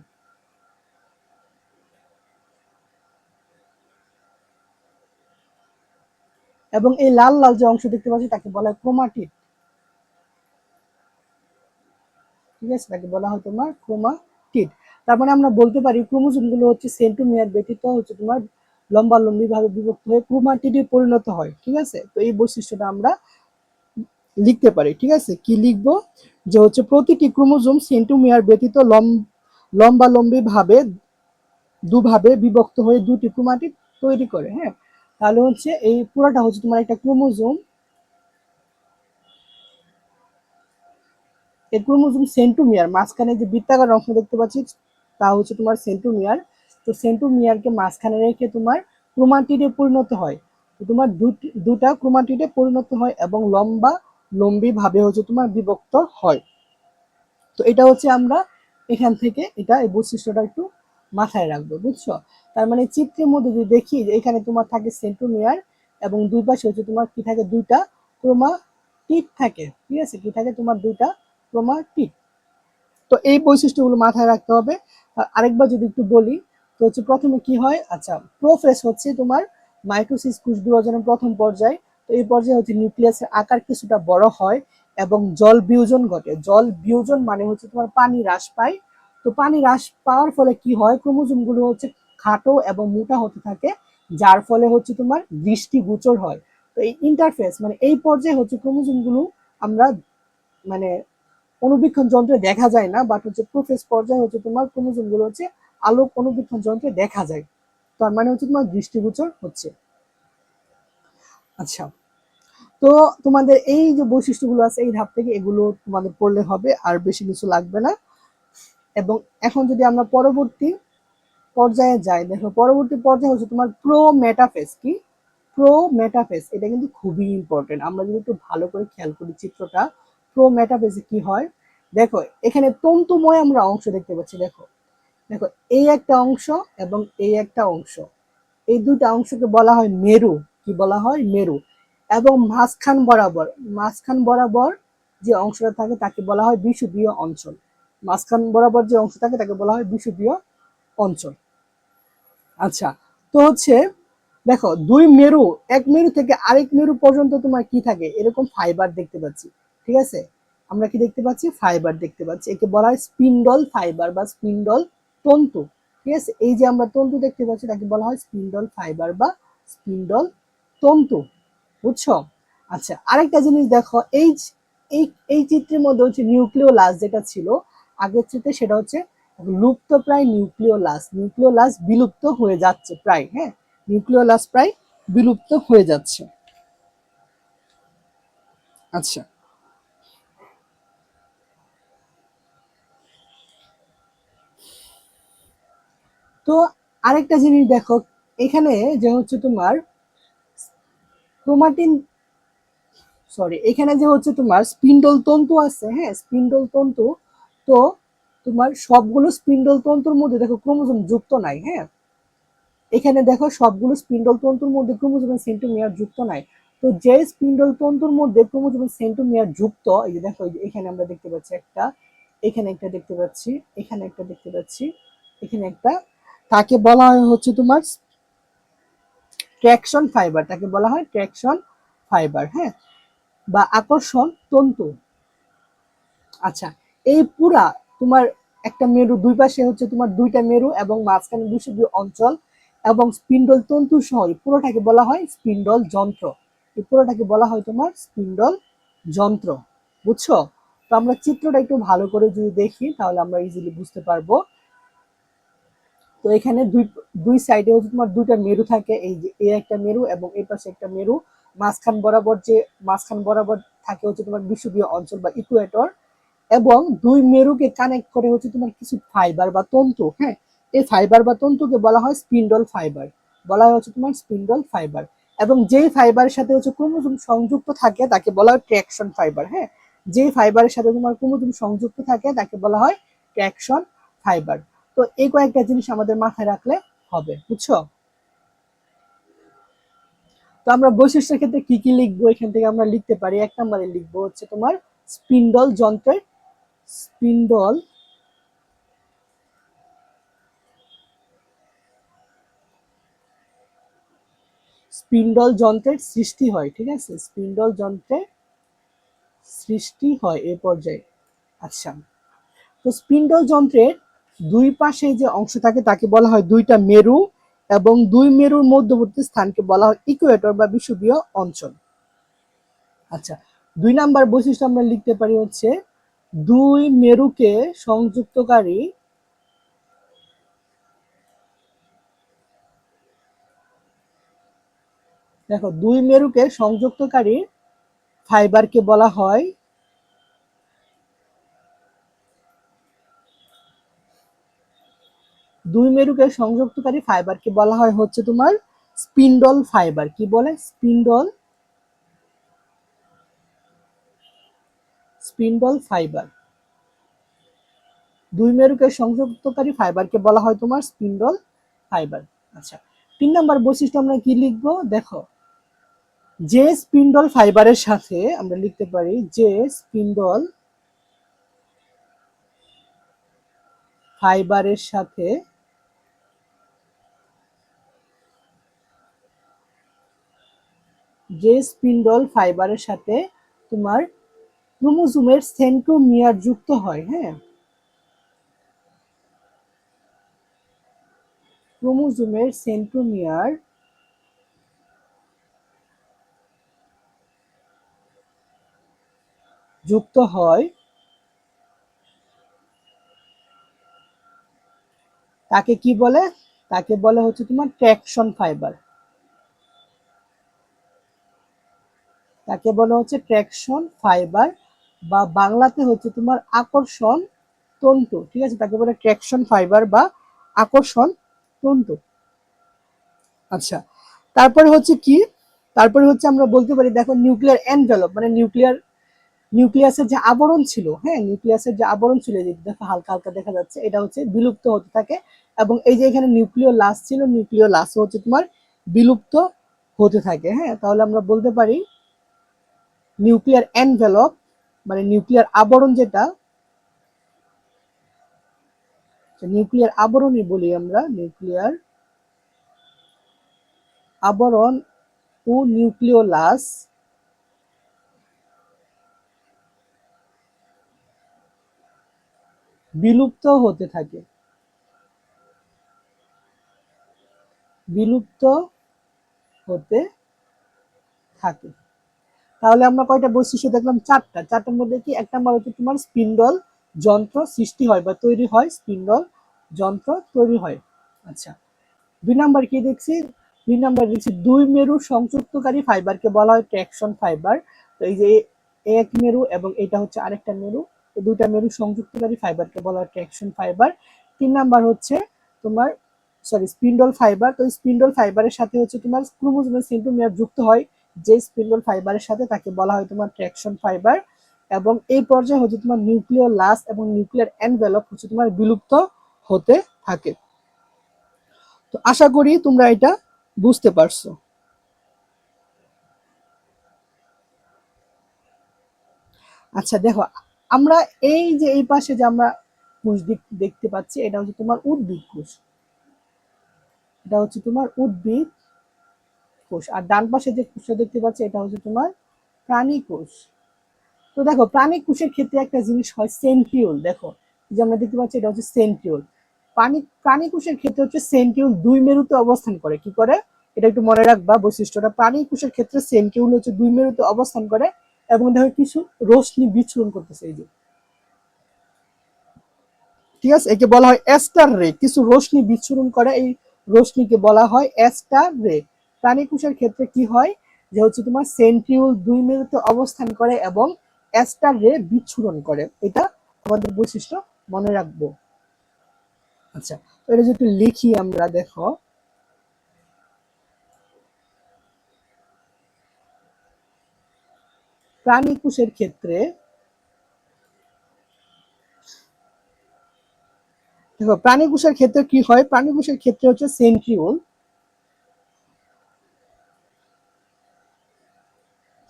এবং এই লাল লাল যে অংশ দেখতে পাচ্ছি তাকে বলা হয় ক্রোমাটিড। ঠিক আছে, তাকে বলা হয় তোমার ক্রোমাটিড। তার মানে আমরা বলতে পারি ক্রোমোজোম গুলো হচ্ছে সেন্ট্রোমিয়ার ব্যতীত হচ্ছে তোমার লম্বালম্বি ভাবে বিভক্ত হয়ে ক্রোমাটিডে পরিণত হয়। ঠিক আছে, তো এই বৈশিষ্ট্যটা আমরা লিখতে পারি। ঠিক আছে, কি লিখবো? যে হচ্ছে প্রতিটি ক্রোমোজোম সেন্ট্রোমিয়ার ব্যতীত লম্বালম্বি ভাবে দুভাবে বিভক্ত হয়ে দুটি ক্রোমাটিড তৈরি করে, হ্যাঁ। তাহলে হচ্ছে এই পুরাটা হচ্ছে তোমার একটা ক্রোমোজোম। এই ক্রোমোজোম সেন্ট্রোমিয়ার মাঝখানে যে বৃত্তাকার অংশ দেখতে পাচ্ছি তা হচ্ছে তোমার সেন্ট্রোমিয়ার। তো সেন্ট্রোমিয়ারকে মাঝখানে রেখে তোমার ক্রোমাটিডে পরিণত হয়। তো তোমার দুটা ক্রোমাটিডে পরিণত হয় এবং লম্বা লম্বি ভাবে হচ্ছে তোমার বিভক্ত হয়। তো এটা হচ্ছে আমরা এখান থেকে এটা এই বৈশিষ্ট্যটা একটু মাথায় রাখবো, বুঝছো? তার মানে চিত্রের মধ্যে যদি দেখি যে এখানে তোমার থাকে সেন্ট্রোমিয়ার এবং দুই পাশে হচ্ছে তোমার কি থাকে? দুইটা ক্রোমাটিড থাকে। ঠিক আছে, কি থাকে? তোমার দুইটা ক্রোমাটিড। তো এই বৈশিষ্ট্যগুলো মাথায় রাখতে হবে। আরেকবার যদি একটু বলি, তো হচ্ছে প্রথমে কি হয়? আচ্ছা, প্রোফেজ হচ্ছে তোমার মাইটোসিস কোষ বিভাজনের প্রথম পর্যায়। তো এই পর্যায়ে হচ্ছে নিউক্লিয়াসের আকার কিছুটা বড় হয় এবং জল বিয়োজন ঘটে। জল বিয়োজন মানে হচ্ছে তোমার পানি হ্রাস পায়। তো পানি হ্রাস পাওয়ার ফলে কি হয়? ক্রোমোজোম গুলো হচ্ছে খাটো এবং মোটা হতে থাকে, যার ফলে হচ্ছে তোমার দৃষ্টিগোচর হয়। তো এই ইন্টারফেস মানে এই পর্যায়ে হচ্ছে ক্রোমোজোম গুলো আমরা মানে অণুবীক্ষণ যন্ত্রে দেখা যায় না, বাট হচ্ছে প্রোফেজ পর্যায়ে হচ্ছে তোমার ক্রোমোজোম গুলো হচ্ছে আলোক অণুবীক্ষণ যন্ত্রে দেখা যায়। তার মানে হচ্ছে তোমার দৃষ্টিগোচর হচ্ছে। আচ্ছা, তো তোমাদের এই যে বৈশিষ্ট্যগুলো আছে এই ধাপ থেকে এগুলো তোমাদের পড়লে হবে, আর বেশি কিছু লাগবে না। এবং এখন যদি আমরা পরবর্তী পর্যায়ে যাই, দেখো পরবর্তী পর্যায়ে হচ্ছে তোমার প্রো মেটাফেজ। কি প্রো মেটাফেজ? এটা কিন্তু খুবই ইম্পর্টেন্ট। আমরা যদি একটু ভালো করে খেয়াল করি চিত্রটা, প্রো মেটাফেজে কি হয়, দেখো এখানে তন্তুময় আমরা অংশ দেখতে পাচ্ছি। দেখো দেখো এই একটা অংশ এবং এই একটা অংশ, এই দুটা অংশকে বলা হয় মেরু। কি বলা হয়? মেরু। এবং মাঝখান বরাবর যে অংশটা থাকে তাকে বলা হয় বিষুবীয় অঞ্চল। মাঝখান বরাবর যে অংশ থাকে তাকে বলা হয় বিষুবীয় অঞ্চল। আচ্ছা, তো হচ্ছে দেখো দুই মেরু, এক মেরু থেকে আরেক মেরু পর্যন্ত তোমার কি থাকে, এরকম ফাইবার দেখতে পাচ্ছি। ঠিক আছে, আমরা কি দেখতে পাচ্ছি? ফাইবার দেখতে পাচ্ছি। একে বলা হয় স্পিন্ডল ফাইবার বা স্পিন্ডল তন্তু। ঠিক আছে, এই যে আমরা তন্তু দেখতে পাচ্ছি তাকে বলা হয় স্পিন্ডল ফাইবার বা স্পিন্ডল তন্তু। বুঝছো? আচ্ছা, আরেকটা জিনিস দেখো, এই এই চিত্রের মধ্যে হচ্ছে নিউক্লিওলাস যেটা ছিল আগের চিত্রে, সেটা হচ্ছে লুপ্ত প্রায় নিউক্লিওলাস বিলুপ্ত হয়ে যাচ্ছে প্রায়। হ্যাঁ, নিউক্লিওলাস প্রায় বিলুপ্ত হয়ে যাচ্ছে। আচ্ছা, তো আরেকটা জিনিস দেখো, এখানে যে হচ্ছে তোমার ক্রোমাটিন, সরি, এখানে যে হচ্ছে তোমার স্পিন্ডল তন্তু আছে, হ্যাঁ স্পিন্ডল তন্তু, তো তোমার সবগুলো স্পিন্ডল তন্তুর মধ্যে দেখো ক্রোমোজোম যুক্ত নাই। হ্যাঁ, এখানে দেখো সবগুলো স্পিন্ডল তন্তুর মধ্যে ক্রোমোজোমের সেন্ট্রোমিয়ার যুক্ত নাই। তো যে স্পিন্ডল তন্তুর মধ্যে ক্রোমোজোমের সেন্ট্রোমিয়ার যুক্ত, এই যে দেখো এখানে আমরা দেখতে পাচ্ছি একটা, এখানে একটা দেখতে পাচ্ছি, এখানে একটা দেখতে পাচ্ছি, এখানে একটা, তাকে বলা হয় হচ্ছে তোমার ট্র্যাকশন ফাইবার। তাকে বলা হয় ট্র্যাকশন ফাইবার, হ্যাঁ, বা আকর্ষণ তন্তু। আচ্ছা, এই পুরা তোমার একটা মেরু, দুই পাশে হচ্ছে তোমার দুইটা মেরু এবং মাঝখানে বিষুবীয় অঞ্চল এবং স্পিন্ডল তন্তু সহ পুরোটাকে বলা হয় স্পিন্ডল যন্ত্র। এই পুরোটাকে বলা হয় তোমার স্পিন্ডল যন্ত্র। বুঝছো? তো আমরা চিত্রটা একটু ভালো করে যদি দেখি তাহলে আমরা ইজিলি বুঝতে পারবো। তো এখানে দুই দুই সাইডে হচ্ছে তোমার দুইটা মেরু থাকে, এই যে এই একটা মেরু এবং এই পাশে একটা মেরু। মাঝখান বরাবর থাকে হচ্ছে তোমার বিষুবীয় অঞ্চল বা ইকুয়েটর, এবং দুই মেরুকে কানেক্ট করে হচ্ছে তোমার কিছু ফাইবার বা তন্তু। হ্যাঁ, এই ফাইবার বা তন্তুকে বলা হয় স্পিন্ডল ফাইবার, বলা হয় হচ্ছে তোমার স্পিন্ডল ফাইবার। এবং যেই ফাইবারের সাথে হচ্ছে ক্রোমোজোম সংযুক্ত থাকে তাকে বলা হয় ট্র্যাকশন ফাইবার। হ্যাঁ, যেই ফাইবারের সাথে তোমার ক্রোমোজোম সংযুক্ত থাকে তাকে বলা হয় ট্র্যাকশন ফাইবার। তো এই কয়েকটা জিনিস আমাদের মাথায় রাখলে হবে। বুঝছো? তো আমরা বৈশিষ্ট্যের ক্ষেত্রে কি কি লিখবো, এখান থেকে আমরা লিখতে পারি, এক নম্বরে লিখবো হচ্ছে তোমার স্পিন্ডল যন্ত্রের স্পিন্ডল স্পিন্ডল যন্ত্রের সৃষ্টি হয়। ঠিক আছে, স্পিন্ডল যন্ত্রের সৃষ্টি হয় এই পর্যায়ে। আচ্ছা, তো স্পিন্ডল যন্ত্রের দুই পাশে যে অংশ থাকে তাকে বলা হয় দুইটা মেরু, এবং দুই মেরুর মধ্যবর্তী স্থানকে বলা হয় ইকুয়েটর বা বিষুবীয় অঞ্চল। আচ্ছা, দুই নাম্বার বৈশিষ্ট্য আমরা লিখতে পারি হচ্ছে দুই মেরুকে সংযুক্তকারী, দেখো দুই মেরুকে সংযুক্তকারী ফাইবারকে বলা হয়, দুই মেরুকে সংযুক্তকারী ফাইবারকে বলা হয় হচ্ছে তোমার স্পিন্ডল ফাইবার। কি বলে? Spindle fibre. দুই মেরুকে সংযুক্তকারী ফাইবারকে বলা হয় তোমার স্পিন্ডল ফাইবার। আচ্ছা, তিন নাম্বার বৈশিষ্ট্য আমরা কি লিখবো, দেখো যে স্পিন্ডল ফাইবারের সাথে আমরা লিখতে পারি যে স্পিন্ডল ফাইবারের সাথে তোমার ক্রোমোজোমের সেন্ট্রোমিয়ার যুক্ত হয়। হ্যাঁ, ক্রোমোজোমের সেন্ট্রোমিয়ার যুক্ত হয়, তাকে কি বলে? তাকে বলে হচ্ছে তোমার ট্র্যাকশন ফাইবার। তাকে বলা হচ্ছে ট্র্যাকশন ফাইবার, বা বাংলাতে হচ্ছে তোমার আকর্ষণ তন্তু। ঠিক আছে, তাকে বলে ট্র্যাকশন ফাইবার বা আকর্ষণ তন্তু। আচ্ছা, তারপরে হচ্ছে কি, তারপরে হচ্ছে আমরা বলতে পারি দেখো নিউক্লিয়ার এনভেলপ, মানে নিউক্লিয়াসের যে আবরণ ছিল, হ্যাঁ নিউক্লিয়াসের যে আবরণ ছিল, যে দেখো হালকা হালকা দেখা যাচ্ছে, এটা হচ্ছে বিলুপ্ত হতে থাকে। এবং এই যে এখানে নিউক্লিয় লাস ছিল, নিউক্লিয় লাস হচ্ছে তোমার বিলুপ্ত হতে থাকে। হ্যাঁ, তাহলে আমরা বলতে পারি নিউক্লিয়ার এনভেলপ মানে নিউক্লিয়ার আবরণ, যেটা নিউক্লিয়ার আবরণই বলি আমরা, নিউক্লিয়ার আবরণ ও নিউক্লিওলাস বিলুপ্ত হতে থাকে, বিলুপ্ত হতে থাকে। তাহলে আমরা কয়টা বৈশিষ্ট্য দেখলাম? চারটা। চারটার মধ্যে কি এক নাম্বার হচ্ছে তোমার স্পিন্ডল যন্ত্র সৃষ্টি হয় বা তৈরি হয়, স্পিন্ডল যন্ত্র তৈরি হয়। আচ্ছা, দুই নাম্বার কি দেখছি? দুই নাম্বার দেখছি দুই মেরু সংযুক্তকারী ফাইবারকে বলা হয় ট্র্যাকশন ফাইবার। তো এই যে এক মেরু এবং এটা হচ্ছে আরেকটা মেরু, তো দুইটা মেরু সংযুক্তকারী ফাইবারকে বলা হয় ট্র্যাকশন ফাইবার। তিন নাম্বার হচ্ছে তোমার স্পিন্ডল ফাইবার। তো স্পিন্ডল ফাইবারের সাথে হচ্ছে তোমার ক্রোমোজোমের সেন্ট্রোমিয়ার যুক্ত হয়, যে স্পিন্ডল ফাইবারের সাথে তাকে বলা হয় তোমার ট্র্যাকশন ফাইবার। এবং এই পর্যায়ে হচ্ছে তোমার নিউক্লিয়ার লাস এবং নিউক্লিয়ার এনভেলপ হচ্ছে তোমার বিলুপ্ত হতে থাকে। তো আশা করি তোমরা এটা বুঝতে পারছো। আচ্ছা দেখো, আমরা এই যে এই পাশে যে আমরা কোষ দেখতে পাচ্ছি, এটা হচ্ছে তোমার উদ্ভিদ কোষ, এটা হচ্ছে তোমার উদ্ভিদ কোষ। আর ডান পাশে যে কোষটা দেখতে পাচ্ছি, এটা হচ্ছে তোমার প্রাণী কোষ। তো দেখো প্রাণী কোষের ক্ষেত্রে একটা জিনিস হয় সেন্ট্রিওল। দেখো যে আমরা দেখতে পাচ্ছি, এটা হচ্ছে সেন্ট্রিওল। প্রাণী কোষের ক্ষেত্রে হচ্ছে সেন্ট্রিওল দুই মেরুতে অবস্থান করে। কি করে? এটা একটু মনে রাখবা বৈশিষ্ট্যটা। প্রাণী কোষের ক্ষেত্রে সেন্ট্রিওল হচ্ছে দুই মেরুতে অবস্থান করে এবং দেখো কিছু রশ্মি বিচ্ছুরণ করতেছে, এই যে ঠিক আছে, একে বলা হয় অ্যাস্টার রে। কিছু রশ্মি বিচ্ছুরণ করে, এই রশ্মিকে বলা হয় অ্যাস্টার রে। প্রাণী কোষের ক্ষেত্রে কি হয়, যে হচ্ছে তোমার সেন্ট্রিওল দুই মেরুতে অবস্থান করে এবং অ্যাস্টার রে বিচ্ছুরণ করে। এটা আমাদের বৈশিষ্ট্য মনে রাখবো। আচ্ছা, তো এটা যদি লিখি আমরা, দেখো প্রাণী কোষের ক্ষেত্রে, দেখো প্রাণী কোষের ক্ষেত্রে কি হয়, প্রাণী কোষের ক্ষেত্রে হচ্ছে সেন্ট্রিওল,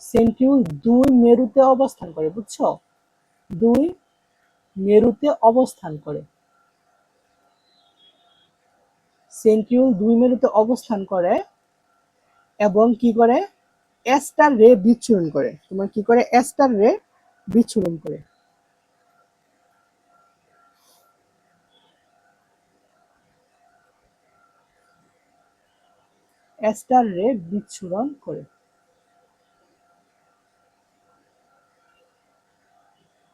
সেন্ট্রিওল দুই মেরুতে অবস্থান করে, বুঝছো? দুই মেরুতে অবস্থান করে, সেন্ট্রিওল দুই মেরুতে অবস্থান করে এবং কি করে, অ্যাস্টার রে বিচ্ছুরণ করে। তোমার কি করে? অ্যাস্টার রে বিচ্ছুরণ করে, অ্যাস্টার রে বিচ্ছুরণ করে।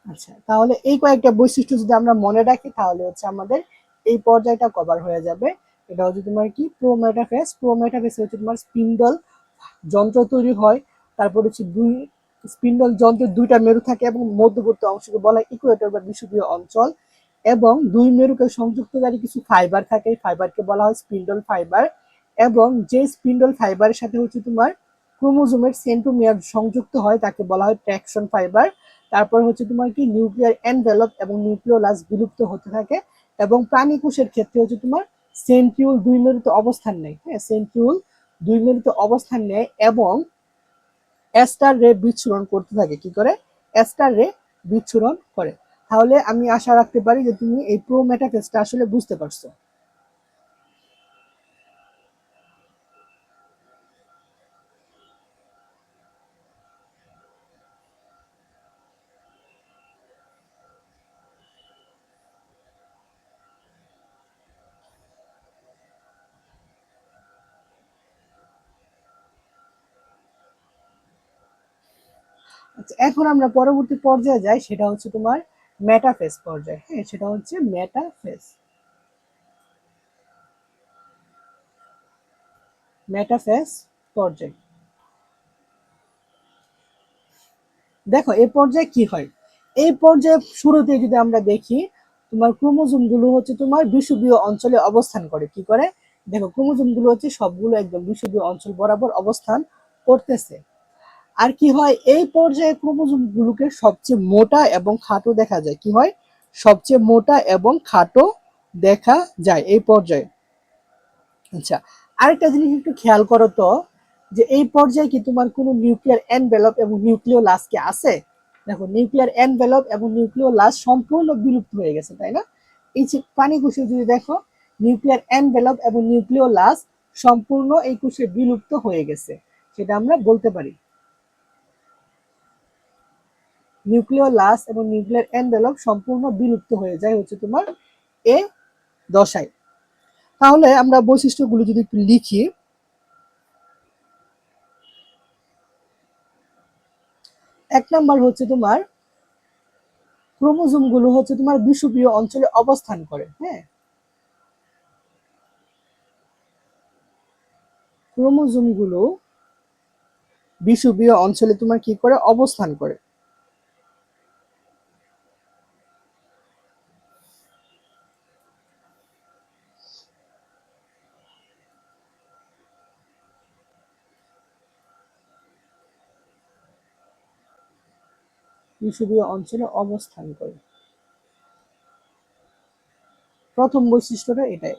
আচ্ছা, তাহলে এই কয়েকটা বৈশিষ্ট্য যদি আমরা মনে রাখি, তাহলে হচ্ছে আমাদের এই পর্যায়টা কভার হয়ে যাবে। এটা হচ্ছে তোমার কি, প্রোমেটাফেজ। প্রোমেটাফেজ হচ্ছে তোমার স্পিন্ডল যন্ত্র তৈরি হয়। তারপর হচ্ছে দুই স্পিন্ডল যন্ত্রের দুইটা মেরু থাকে এবং মধ্যবর্তী অংশকে বলা হয় ইকুয়েটর বা বিষুবীয় অঞ্চল। এবং দুই মেরুকে সংযুক্তকারী কিছু ফাইবার থাকে, এই ফাইবারকে বলা হয় স্পিন্ডল ফাইবার। এবং যে স্পিন্ডল ফাইবারের সাথে হচ্ছে তোমার ক্রোমোজোমের সেন্ট্রোমিয়ার সংযুক্ত হয়, তাকে বলা হয় ট্র্যাকশন ফাইবার। তারপর হচ্ছে তোমার কি নিউক্লিয়ার এনভেলপ এবং নিউক্লিওলাস বিলুপ্ত হতে থাকে। এবং প্রাণী কোষের ক্ষেত্রে হচ্ছে তোমার সেন্ট্রিওল দুই মেরুতে অবস্থান নেয়। হ্যাঁ, সেন্ট্রিওল দুই মেরুতে অবস্থান নেয় এবং অ্যাস্টার রে বিচ্ছুরণ করতে থাকে। কি করে? অ্যাস্টার রে বিচ্ছুরণ করে। তাহলে আমি আশা রাখতে পারি যে তুমি এই প্রোমেটাফেজটা আসলে বুঝতে পারছো। আচ্ছা, এখন আমরা পরবর্তী পর্যায়ে যাই, সেটা হচ্ছে তোমার মেটাফেজ পর্যায়ে। হ্যাঁ, সেটা হচ্ছে মেটাফেজ। মেটাফেজ পর্যায়। দেখো এই পর্যায়ে কি হয়, এই পর্যায়ে শুরুতে যদি আমরা দেখি তোমার ক্রোমোজোম গুলো হচ্ছে তোমার বিষুবীয় অঞ্চলে অবস্থান করে। কি করে, দেখো ক্রোমোজোম গুলো হচ্ছে সবগুলো একদম বিষুবীয় অঞ্চল বরাবর অবস্থান করতেছে। আর কি হয়, এই পর্যায়ে ক্রোমোজোম গুলোকে সবচেয়ে মোটা এবং খাটো দেখা যায়। কি হয়, সবচেয়ে মোটা এবং খাটো দেখা যায় এই পর্যায়ে। আচ্ছা, আরেকটা জিনিস একটু খেয়াল করো তো, যে এই পর্যায়ে কি তোমার কোনো নিউক্লিয়ার এনভেলপ এবং নিউক্লিওলাস কি আছে? দেখো নিউক্লিয়ার এনভেলপ এবং নিউক্লিওলাস সম্পূর্ণ বিলুপ্ত হয়ে গেছে, তাই না? এই যে পানি কোষে যদি দেখো, নিউক্লিয়ার এনভেলপ এবং নিউক্লিওলাস সম্পূর্ণ এই কোষে বিলুপ্ত হয়ে গেছে, সেটা আমরা বলতে পারি। নিউক্লিওলাস এবং নিউক্লিয়ার এনভেলপ সম্পূর্ণ বিলুপ্ত হয়ে যায় হচ্ছে তোমার এ দশায়। তাহলে আমরা বৈশিষ্ট্যগুলো যদি একটু লিখি, এক নাম্বার হচ্ছে তোমার ক্রোমোজোম গুলো হচ্ছে তোমার বিষুবীয় অঞ্চলে অবস্থান করে। হ্যাঁ, ক্রোমোজোম গুলো বিষুবীয় অঞ্চলে তোমার কি করে, অবস্থান করে। বিষুবীয় অঞ্চলে অবস্থান করে, প্রথম বৈশিষ্ট্যটা এটাই।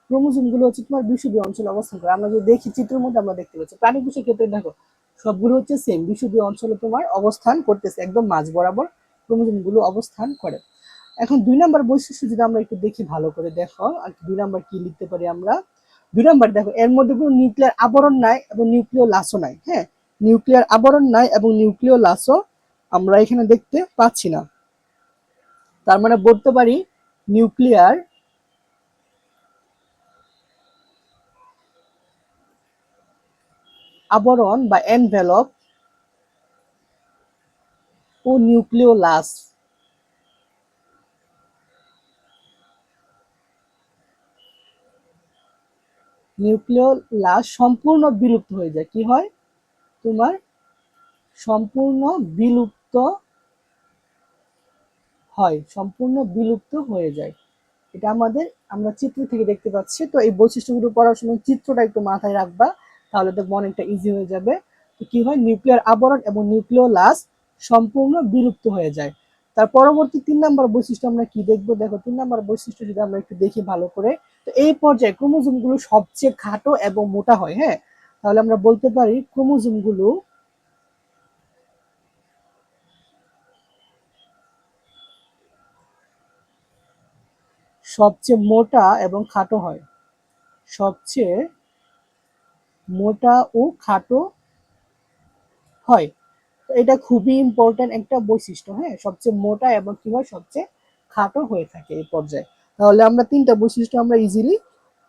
ক্রোমোজোম গুলো হচ্ছে তোমার বিষুবীয় অঞ্চলে অবস্থান করে। আমরা যদি দেখি চিত্রের মধ্যে আমরা দেখতে পাচ্ছি, প্রাণী কোষের ক্ষেত্রে দেখো সবগুলো হচ্ছে সেম বিষুবীয় অঞ্চলে তোমার অবস্থান করতেছে, একদম মাঝ বরাবর ক্রোমোজোম গুলো অবস্থান করে। এখন 2 নম্বর বৈশিষ্ট্য যদি আমরা একটু দেখি ভালো করে, দেখো আর 2 নম্বর কি লিখতে পারি আমরা। 2 নম্বর দেখো, এর মধ্যে কোনো নিউক্লিয়ার আবরণ নাই এবং নিউক্লিওলাসও নাই। হ্যাঁ, নিউক্লিয়ার আবরণ নাই এবং নিউক্লিওলাসও আমরা এখানে দেখতে পাচ্ছি না। তার মানে বলতে পারি নিউক্লিয়ার আবরণ বা এনভেলপ ও নিউক্লিওলাস নিউক্লিওলাস সম্পূর্ণ বিলুপ্ত হয়ে যায়। কি হয় তোমার, সম্পূর্ণ বিলুপ্ত হয়, সম্পূর্ণ বিলুপ্ত হয়ে যায়। এটা আমাদের, আমরা চিত্র থেকে দেখতে পাচ্ছি। তো এই বৈশিষ্ট্যগুলো পড়ার সময় চিত্রটা একটু মাথায় রাখবা, তাহলে দেখবো অনেকটা ইজি হয়ে যাবে। তো কি হয়, নিউক্লিয়ার আবরণ এবং নিউক্লিওলাস সম্পূর্ণ বিলুপ্ত হয়ে যায়। তার পরবর্তী 3 নম্বর বৈশিষ্ট্য আমরা কি দেখবো, দেখো 3 নম্বর বৈশিষ্ট্য যদি আমরা একটু দেখি ভালো করে, তো এই পর্যায়ে ক্রোমোজোম গুলো সবচেয়ে খাটো এবং মোটা হয়। হ্যাঁ, তাহলে আমরা বলতে পারি ক্রোমোজোম গুলো সবচেয়ে মোটা এবং খাটো হয়, সবচেয়ে মোটা ও খাটো হয়। তো এটা খুবই ইম্পর্টেন্ট একটা বৈশিষ্ট্য। হ্যাঁ, সবচেয়ে মোটা এবং কি হয়, সবচেয়ে খাটো হয়ে থাকে এই পর্যায়ে। তাহলে আমরা 3টা বৈশিষ্ট্য আমরা ইজিলি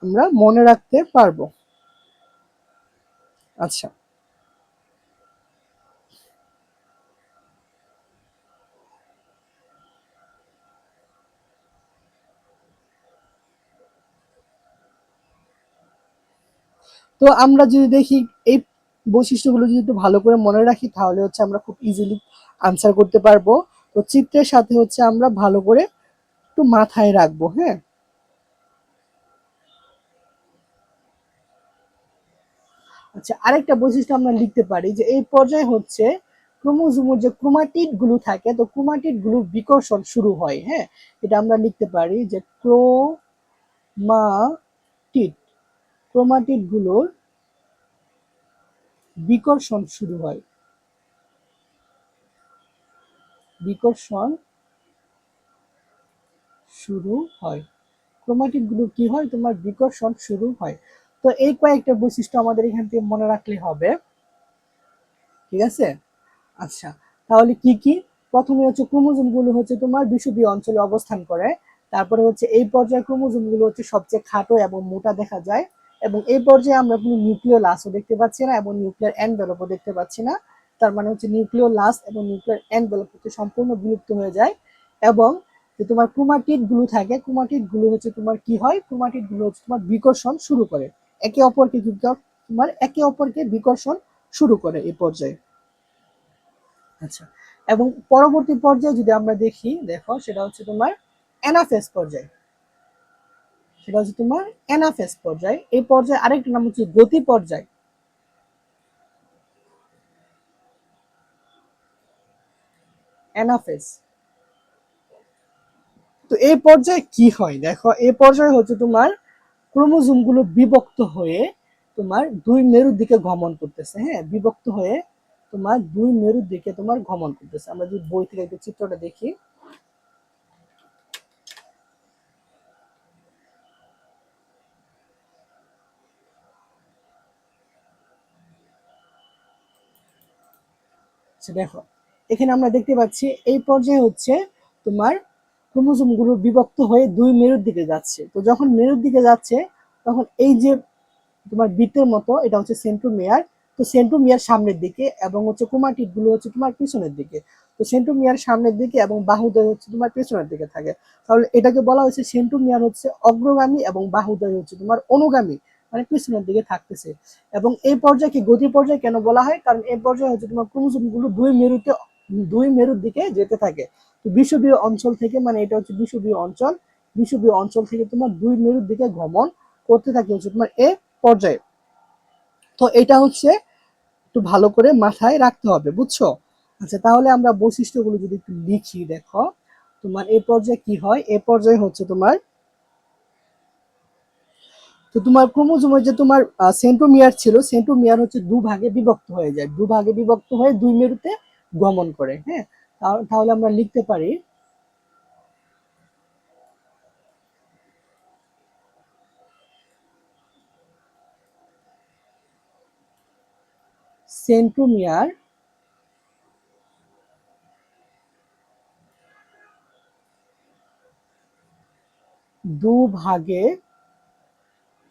আমরা মনে রাখতে পারবো। আচ্ছা, তো আমরা যদি দেখি এই বৈশিষ্ট্যগুলো যদি একটু ভালো করে মনে রাখি, তাহলে হচ্ছে আমরা খুব ইজিলি আনসার করতে পারবো। তো চিত্রের সাথে হচ্ছে আমরা ভালো করে একটু মাথায় রাখবো। হ্যাঁ, আচ্ছা, আরেকটা বৈশিষ্ট্য আমরা লিখতে পারি যে এই পর্যায়ে হচ্ছে ক্রোমোজোমের যে ক্রোমাটিড গুলো থাকে, তো ক্রোমাটিড গুলোর বিকর্ষণ শুরু হয়। হ্যাঁ, এটা আমরা লিখতে পারি যে ক্রোমাটিড, ক্রোমাটিড গুলোর বিকর্ষণ শুরু হয়, বিকর্ষণ শুরু হয়, ক্রোমাটিড গুলো কি হয় তোমার, বিকর্ষণ শুরু হয়। তো এই কয়েকটা বৈশিষ্ট্য আমাদের এখান থেকে মনে রাখলে হবে। ঠিক আছে, আচ্ছা, তাহলে কি কি, প্রথমে হচ্ছে ক্রোমোজোম গুলো হচ্ছে তোমার বিষুবীয় অঞ্চলে অবস্থান করে। তারপরে হচ্ছে এই পর্যায়ে ক্রোমোজোম গুলো হচ্ছে সবচেয়ে খাটো এবং মোটা দেখা যায়। এবং এই পর্যায়ে আমরা কোনো নিউক্লিওলাসও দেখতে পাচ্ছি না এবং নিউক্লিয়ার এনভেলপও দেখতে পাচ্ছি না। তার মানে হচ্ছে নিউক্লিওলাস এবং নিউক্লিয়ার এনভেলপ হচ্ছে সম্পূর্ণ বিলুপ্ত হয়ে যায়। এবং যে তোমার ক্রোমাটিড গুলো থাকে, ক্রোমাটিড গুলো হচ্ছে তোমার কি হয়, ক্রোমাটিড গুলো হচ্ছে তোমার বিকর্ষণ শুরু করে, একে অপরকে তোমার একে অপরকে বিকর্ষণ শুরু করে এই পর্যায়ে। আচ্ছা, এবং পরবর্তী পর্যায়ে যদি আমরা দেখি, দেখো সেটা হচ্ছে তোমার অ্যানাফেজ পর্যায়। সেটা হচ্ছে তোমার অ্যানাফেজ পর্যায়। এই পর্যায়ে আরেকটা নাম হচ্ছে গতি পর্যায়। অ্যানাফেজ। তো এই পর্যায়ে কি হয় দেখো, এই পর্যায়ে হচ্ছে তোমার ক্রোমোজোম গুলো বিভক্ত হয়ে তোমার দুই মেরুর দিকে গমন করতেছে। হ্যাঁ, বিভক্ত হয়ে তোমার দুই মেরুর দিকে তোমার গমন করতেছে। আমরা যদি বই থেকে একটু চিত্রটা দেখি, দেখো এখানে আমরা দেখতে পাচ্ছি এই পর্যায়ে হচ্ছে তোমার ক্রোমোজোম গুলো বিভক্ত হয়ে দুই মেরুর দিকে যাচ্ছে। তো যখন মেরুর দিকে যাচ্ছে তখন এই যে তোমার বৃত্তের মতো, এটা হচ্ছে সেন্ট্রোমিয়ার। তো সেন্ট্রোমিয়ার সামনের দিকে এবং হচ্ছে ক্রোমাটিড গুলো হচ্ছে তোমার পিছনের দিকে। তো সেন্ট্রোমিয়ার সামনের দিকে এবং বাহুদ্বয় হচ্ছে তোমার পেছনের দিকে থাকে। তাহলে এটাকে বলা হচ্ছে সেন্ট্রোমিয়ার হচ্ছে অগ্রগামী এবং বাহুদ্বয় হচ্ছে তোমার অনুগামী, মানে পিছনের দিকে থাকতেছে। এবং এই পর্যায়কে গতি পর্যায় কেন বলা হয়, কারণ এই পর্যায়ে হচ্ছে তোমার ক্রোমোজোম গুলো দুই মেরুর দিকে যেতে থাকে। তো বিষুবীয় অঞ্চল থেকে, মানে এটা হচ্ছে বিষুবীয় অঞ্চল, বিষুবীয় অঞ্চল থেকে তোমার দুই মেরুর দিকে ভ্রমণ করতে থাকে হচ্ছে তোমার এ পর্যায়ে। তো এটা হচ্ছে একটু ভালো করে মাথায় রাখতে হবে, বুঝছো? আচ্ছা, তাহলে আমরা বৈশিষ্ট্যগুলো যদি একটু লিখি, দেখো তোমার এই পর্যায়ে কি হয়। এই পর্যায়ে হচ্ছে তোমার, তো তোমার ক্রোমোজোমের যে তোমার সেন্ট্রোমিয়ার ছিল, সেন্ট্রোমিয়ার হচ্ছে দুভাগে বিভক্ত হয়ে যায়, দুভাগে বিভক্ত হয়ে দুই মেরুতে গমন করে। হ্যাঁ, তাহলে আমরা লিখতে পারি সেন্ট্রোমিয়ার দুভাগে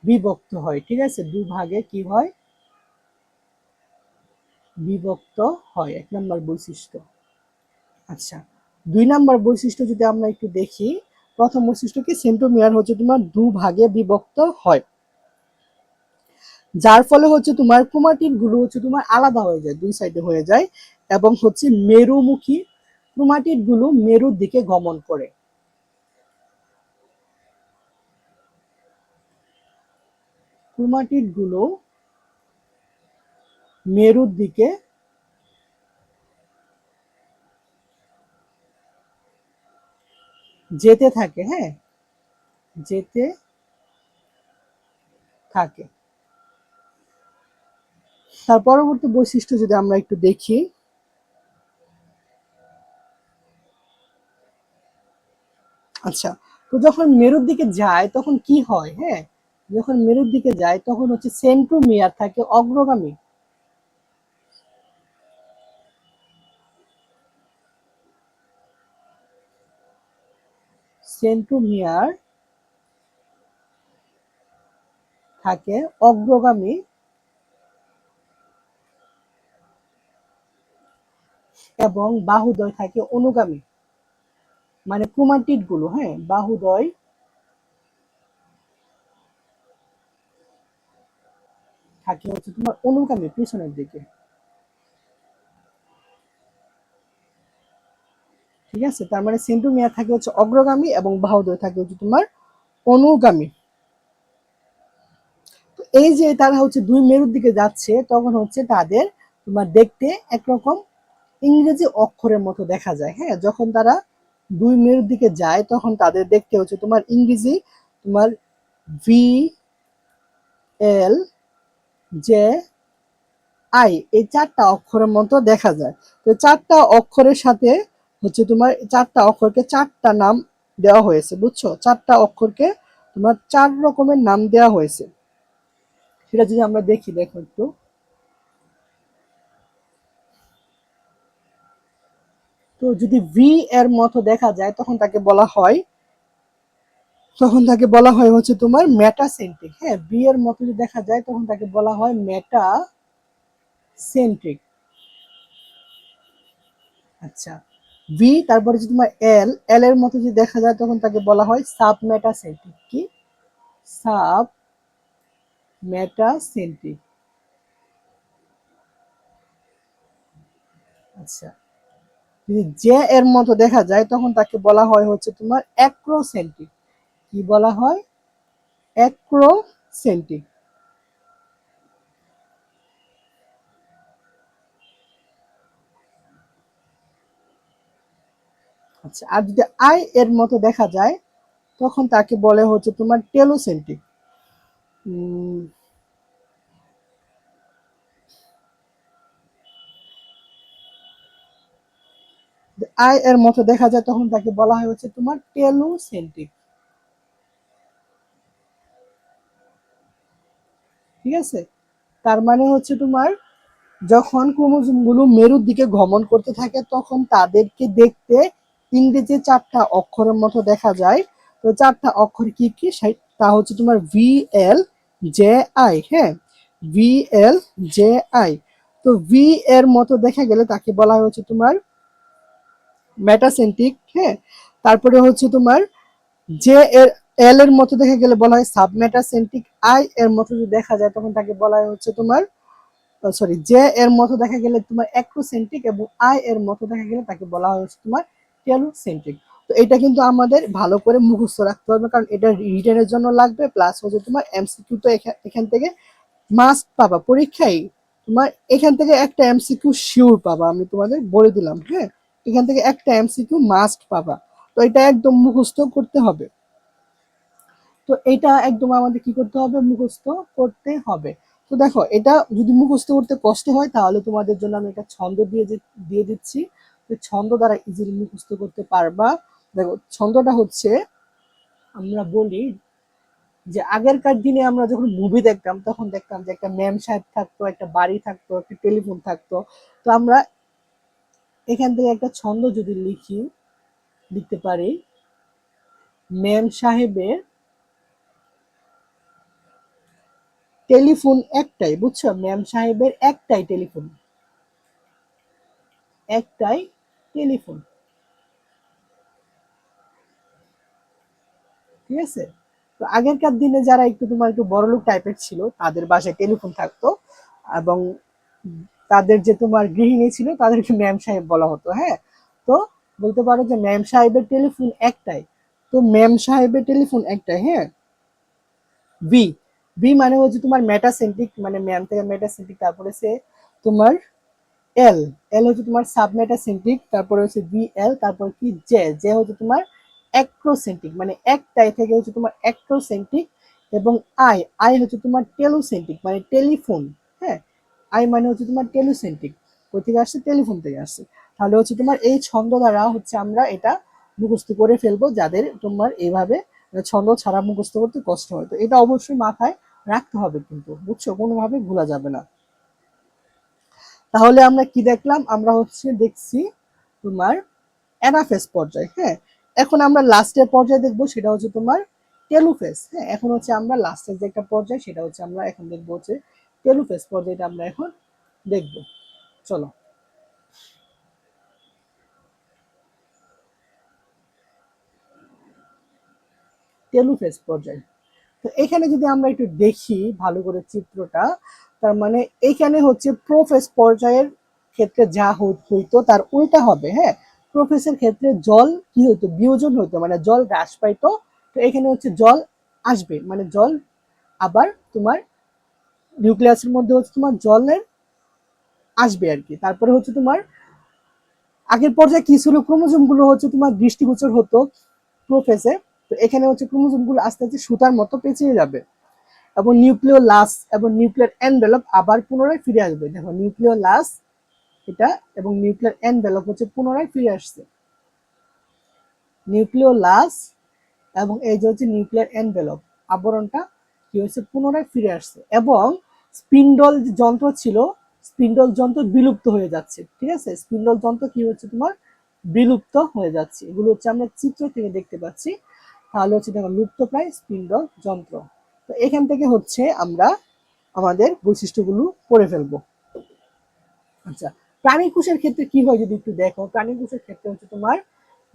বিভক্ত হয়। ঠিক আছে, দুভাগে কি হয়, বিভক্ত হয়, এক নম্বর বৈশিষ্ট্য। আচ্ছা, দুই নাম্বার বৈশিষ্ট্য যদি আমরা একটু দেখি, প্রথম বৈশিষ্ট্য কি, সেন্ট্রোমিয়ার হচ্ছে তোমার দুভাগে বিভক্ত হয়, যার ফলে হচ্ছে তোমার ক্রোমাটিড গুলো হচ্ছে তোমার আলাদা হয়ে যায়, দুই সাইডে হয়ে যায়, এবং হচ্ছে মেরুমুখী ক্রোমাটিড গুলো মেরুর দিকে গমন করে। ক্রোমাটিড গুলো মেরুর দিকে যেতে থাকে। হ্যাঁ, যেতে থাকে। তার পরবর্তী বৈশিষ্ট্য যদি আমরা একটু দেখি, আচ্ছা, তো যখন মেরুর দিকে যায় তখন কি হয়। হ্যাঁ, যখন মেরুর দিকে যায় তখন হচ্ছে সেন্ট্রোমিয়ার থাকে অগ্রগামী, সেন্ট্রোমিয়ার থাকে অগ্রগামী এবং বাহুদ্বয় থাকে অনুগামী। মানে ক্রোমাটিড গুলো, হ্যাঁ, বাহুদ্বয় থাকে হচ্ছে তোমার অনুগামী, পিছনের দিকে। ঠিক আছে, তার মানে সেন্ট্রোমিয়ার থাকে হচ্ছে অগ্রগামী এবং বাহুদ্বয় থাকে হচ্ছে তোমার অনুগামী। তো এই যে তারা হচ্ছে দুই মেরুর দিকে যাচ্ছে, তখন হচ্ছে তাদের তোমার দেখতে একরকম ইংরেজি অক্ষরের মতো দেখা যায়। হ্যাঁ, যখন তারা দুই মেরুর দিকে যায় তখন তাদের দেখতে হচ্ছে তোমার ইংরেজি তোমার ভি এল জে আই, এই চারটা অক্ষরের মতো দেখা যায়। তো চারটা অক্ষরের সাথে হচ্ছে তোমার চারটা অক্ষরকে চারটা নাম দেওয়া হয়েছে, বুঝছো? চারটা অক্ষরকে তোমার চার রকমের নাম দেওয়া হয়েছে। সেটা যদি আমরা দেখি, দেখো একটু, তো যদি ভি এর মতো দেখা যায় তখন তাকে বলা হয় হচ্ছে তোমার মেটাসেন্ট্রিক। হ্যাঁ, বি এর মতো যদি দেখা যায় তখন তাকে বলা হয় মেটাসেন্ট্রিক। আচ্ছা, ভি তারপরে যদি তোমার এল এল এর মতো যদি দেখা যায় তখন তাকে বলা হয় সাবমেটাসেন্ট্রিক। কি, সাব মেটাসেন্ট্রিক। আচ্ছা, যদি জে এর মতো দেখা যায় তখন তাকে বলা হয় হচ্ছে তোমার অ্যাক্রোসেন্ট্রিক। কি বলা হয়? অ্যাক্রোসেন্ট্রিক। আচ্ছা, আর যদি আই এর মতো দেখা যায় তখন তাকে বলে হচ্ছে তোমার টেলোসেন্ট্রিক। আই এর মতো দেখা যায় তখন তাকে বলা হয় হচ্ছে তোমার টেলোসেন্ট্রিক। ঠিক আছে, তার মানে হচ্ছে তোমার যখন ক্রোমোজোম গুলো মেরুর দিকে গমন করতে থাকে তখন তাদেরকে দেখতে ইংরেজি 4টা অক্ষরের মতো দেখা যায়। তো 4টা অক্ষর কি কি, তা হচ্ছে তোমার ভি এল জে আই। হ্যাঁ, ভি এল জে আই। তো ভি এর মতো দেখা গেলে তাকে বলা হচ্ছে তোমার মেটাসেন্ট্রিক। হ্যাঁ, তারপরে হচ্ছে তোমার জে এর এল এর মতো দেখা গেলে বলা হয় সাবমেটাসেন্ট্রিক। আই এর মতো যদি দেখা যায় তখন তাকে বলা হয় হচ্ছে তোমার, সরি, জে এর মতো দেখা গেলে তোমার অ্যাক্রোসেন্ট্রিক, এবং আই এর মতো দেখা গেলে তাকে বলা হয় হচ্ছে তোমার টেলোসেন্ট্রিক। তো এটা কিন্তু আমাদের ভালো করে মুখস্থ রাখতে হবে, কারণ এটা রিটেনের জন্য লাগবে, প্লাস হচ্ছে তোমার এমসিকিউ তো এখান থেকে মাস্ট পাবা পরীক্ষায়। তোমার এখান থেকে একটা এমসিকিউ শিওর পাবা, আমি তোমাদের বলে দিলাম। হ্যাঁ, এখান থেকে একটা এমসিকিউ মাস্ট পাবা। তো এটা একদম মুখস্থ করতে হবে। তো এটা একদম আমাদের কি করতে হবে? মুখস্থ করতে হবে। তো দেখো, এটা যদি মুখস্থ করতে কষ্ট হয় তাহলে তোমাদের জন্য আমি একটা ছন্দ দিয়ে দিচ্ছি। তো ছন্দ দ্বারা ইজিলি মুখস্থ করতে পারবা। দেখো, ছন্দটা হচ্ছে, আমরা বলি যে আগেরকার দিনে আমরা যখন মুভি দেখতাম তখন দেখতাম যে একটা ম্যাম সাহেব থাকতো, একটা বাড়ি থাকতো, একটা টেলিফোন থাকতো। তো আমরা এখান থেকে একটা ছন্দ যদি লিখতে পারি, ম্যাম সাহেবের টেলিফোন একটাই, বুঝছো? ম্যাম সাহেবের একটাই টেলিফোন, একটাই টেলিফোন। ঠিক আছে, তো আগেরকার দিনে যারা একটু তোমার একটু বড়লোক টাইপের ছিল তাদের বাসায় টেলিফোন থাকতো, এবং তাদের যে তোমার গৃহিণী ছিল তাদেরকে ম্যাম সাহেব বলা হতো। হ্যাঁ, তো বলতে পারো যে ম্যাম সাহেবের টেলিফোন একটাই। তো ম্যাম সাহেবের টেলিফোন একটাই। হ্যাঁ, বি, বি মানে হচ্ছে তোমার মেটাসেন্ট্রিক, মানে ম্যাম থেকে মেটাসেন্ট্রিক। তারপরে সে তোমার এল, এল হচ্ছে তোমার সাবমেটাসেন্ট্রিক। তারপরে হচ্ছে বি এল, তারপর কি জে, জে হচ্ছে তোমার অ্যাক্রোসেন্ট্রিক, মানে একটাই থেকে হচ্ছে তোমার অ্যাক্রোসেন্ট্রিক। এবং আই, আই হচ্ছে তোমার টেলোসেন্ট্রিক, মানে টেলিফোন। হ্যাঁ, আই মানে হচ্ছে তোমার টেলোসেন্ট্রিক। কোথা থেকে আসছে? টেলিফোন থেকে আসছে। তাহলে হচ্ছে তোমার এই ছন্দ দ্বারা হচ্ছে আমরা এটা মুখস্থ করে ফেলবো, যাদের তোমার এইভাবে ছন্দ ছাড়া মুখস্থ করতে কষ্ট হয়। তো এটা অবশ্যই মাথায় রাখতে হবে কিন্তু, বুঝছো? কোনোভাবে ভোলা যাবে না। তাহলে আমরা কি দেখলাম? আমরা হচ্ছে দেখছি তোমার অ্যানাফেজ পর্যায়। হ্যাঁ, এখন আমরা লাস্টের পর্যায়ে দেখবো, সেটা হচ্ছে তোমার টেলুফেজ। হ্যাঁ, এখন হচ্ছে আমরা লাস্টের যে একটা পর্যায় সেটা হচ্ছে আমরা এখন দেখবো হচ্ছে টেলুফেজ পর্যায়টা আমরা এখন দেখবো। চলো, টেলুফেজ পর্যায়। তো এখানে যদি আমরা একটু দেখি ভালো করে চিত্রটা, তার মানে এইখানে হচ্ছে প্রোফেজ পর্যায়ের ক্ষেত্রে যা হইতো তার উল্টা হবে। হ্যাঁ, প্রোফেসের ক্ষেত্রে জল কি হইতো? বিয়োজন হইতো, মানে জল হ্রাস পাইতো। তো এখানে হচ্ছে জল আসবে, মানে জল আবার তোমার নিউক্লিয়াসের মধ্যে হচ্ছে তোমার জলের আসবে আর কি। তারপরে হচ্ছে তোমার আগের পর্যায়ে কি ছিল? ক্রোমোজোম গুলো হচ্ছে তোমার দৃষ্টিগোচর হতো প্রোফেসে। তো এখানে হচ্ছে ক্রোমোজোম গুলো আস্তে আস্তে সুতার মতো পেঁচিয়ে যাবে, এবং নিউক্লিওলাস এবং নিউক্লিয়ার এনভেলপ আবার পুনরায় ফিরে আসবে। দেখো, নিউক্লিওলাস এটা এবং নিউক্লিয়ার এনভেলপ হচ্ছে পুনরায় ফিরে আসছে। নিউক্লিওলাস এবং এই যে হচ্ছে নিউক্লিয়ার এনভেলপ, আবরণটা কি হয়েছে? পুনরায় ফিরে আসছে। এবং স্পিন্ডল যন্ত্র ছিল, স্পিন্ডল যন্ত্র বিলুপ্ত হয়ে যাচ্ছে। ঠিক আছে, স্পিন্ডল যন্ত্র কি হচ্ছে তোমার? বিলুপ্ত হয়ে যাচ্ছে। এগুলো হচ্ছে আমরা চিত্র থেকে দেখতে পাচ্ছি। তাহলে হচ্ছে দেখো, লুপ্তপ্রায় স্পিন্ডল যন্ত্র। তো এখান থেকে হচ্ছে আমরা আমাদের বৈশিষ্ট্যগুলো পড়ে ফেলবো। আচ্ছা, প্রাণী কোষের ক্ষেত্রে কি হয় যদি একটু দেখো। প্রাণী কোষের ক্ষেত্রে হচ্ছে তোমার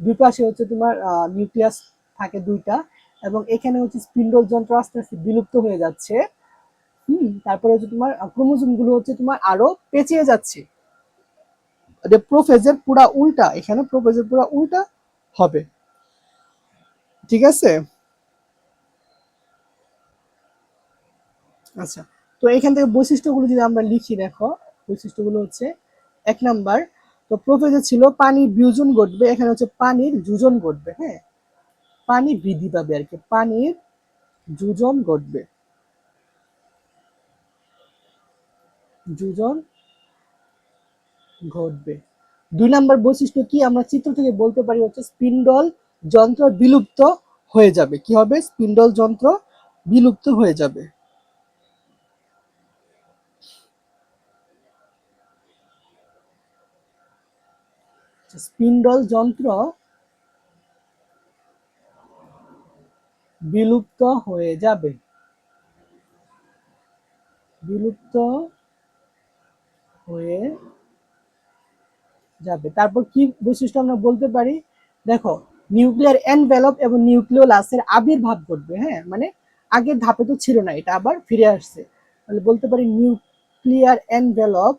দুই পাশে হচ্ছে তোমার নিউক্লিয়াস থাকে দুইটা, এবং এখানে হচ্ছে স্পিন্ডল যন্ত্র আস্তে আস্তে বিলুপ্ত হয়ে যাচ্ছে। তারপরে হচ্ছে তোমার ক্রোমোজোম গুলো হচ্ছে তোমার আরো পেঁচিয়ে যাচ্ছে। প্রোফেজের পুরা উল্টা, এখানে প্রোফেজের পুরা উল্টা হবে, ঠিক আছে। আচ্ছা, তো এখান থেকে বৈশিষ্ট্যগুলো যদি আমরা লিখি, দেখো বৈশিষ্ট্যগুলো হচ্ছে 1 নাম্বার, তো প্রোফেজে ছিল পানির বিয়োজন ঘটবে, এখানে হচ্ছে পানির যোজন ঘটবে, হ্যাঁ, পানি বৃদ্ধি পাবে আর কি, পানির যোজন ঘটবে, যোজন ঘটবে। 2 নাম্বার বৈশিষ্ট্য কি, আমরা চিত্র থেকে বলতে পারি হচ্ছে স্পিন্ডল যন্ত্র বিলুপ্ত হয়ে যাবে, কি হবে, স্পিন্ডল যন্ত্র বিলুপ্ত হয়ে যাবে। স্পিন্ডল যন্ত্র বিলুপ্ত হয়ে যাবে, বিলুপ্ত হয়ে যাবে। তারপর কি বৈশিষ্ট্য আমরা বলতে পারি, দেখো নিউক্লিয়ার এনভেলপ এবং নিউক্লিওলাসের আবির্ভাব ঘটবে, হ্যাঁ, মানে আগের ধাপে তো ছিল না, এটা আবার ফিরে আসছে, তাহলে বলতে পারি নিউক্লিয়ার এনভেলপ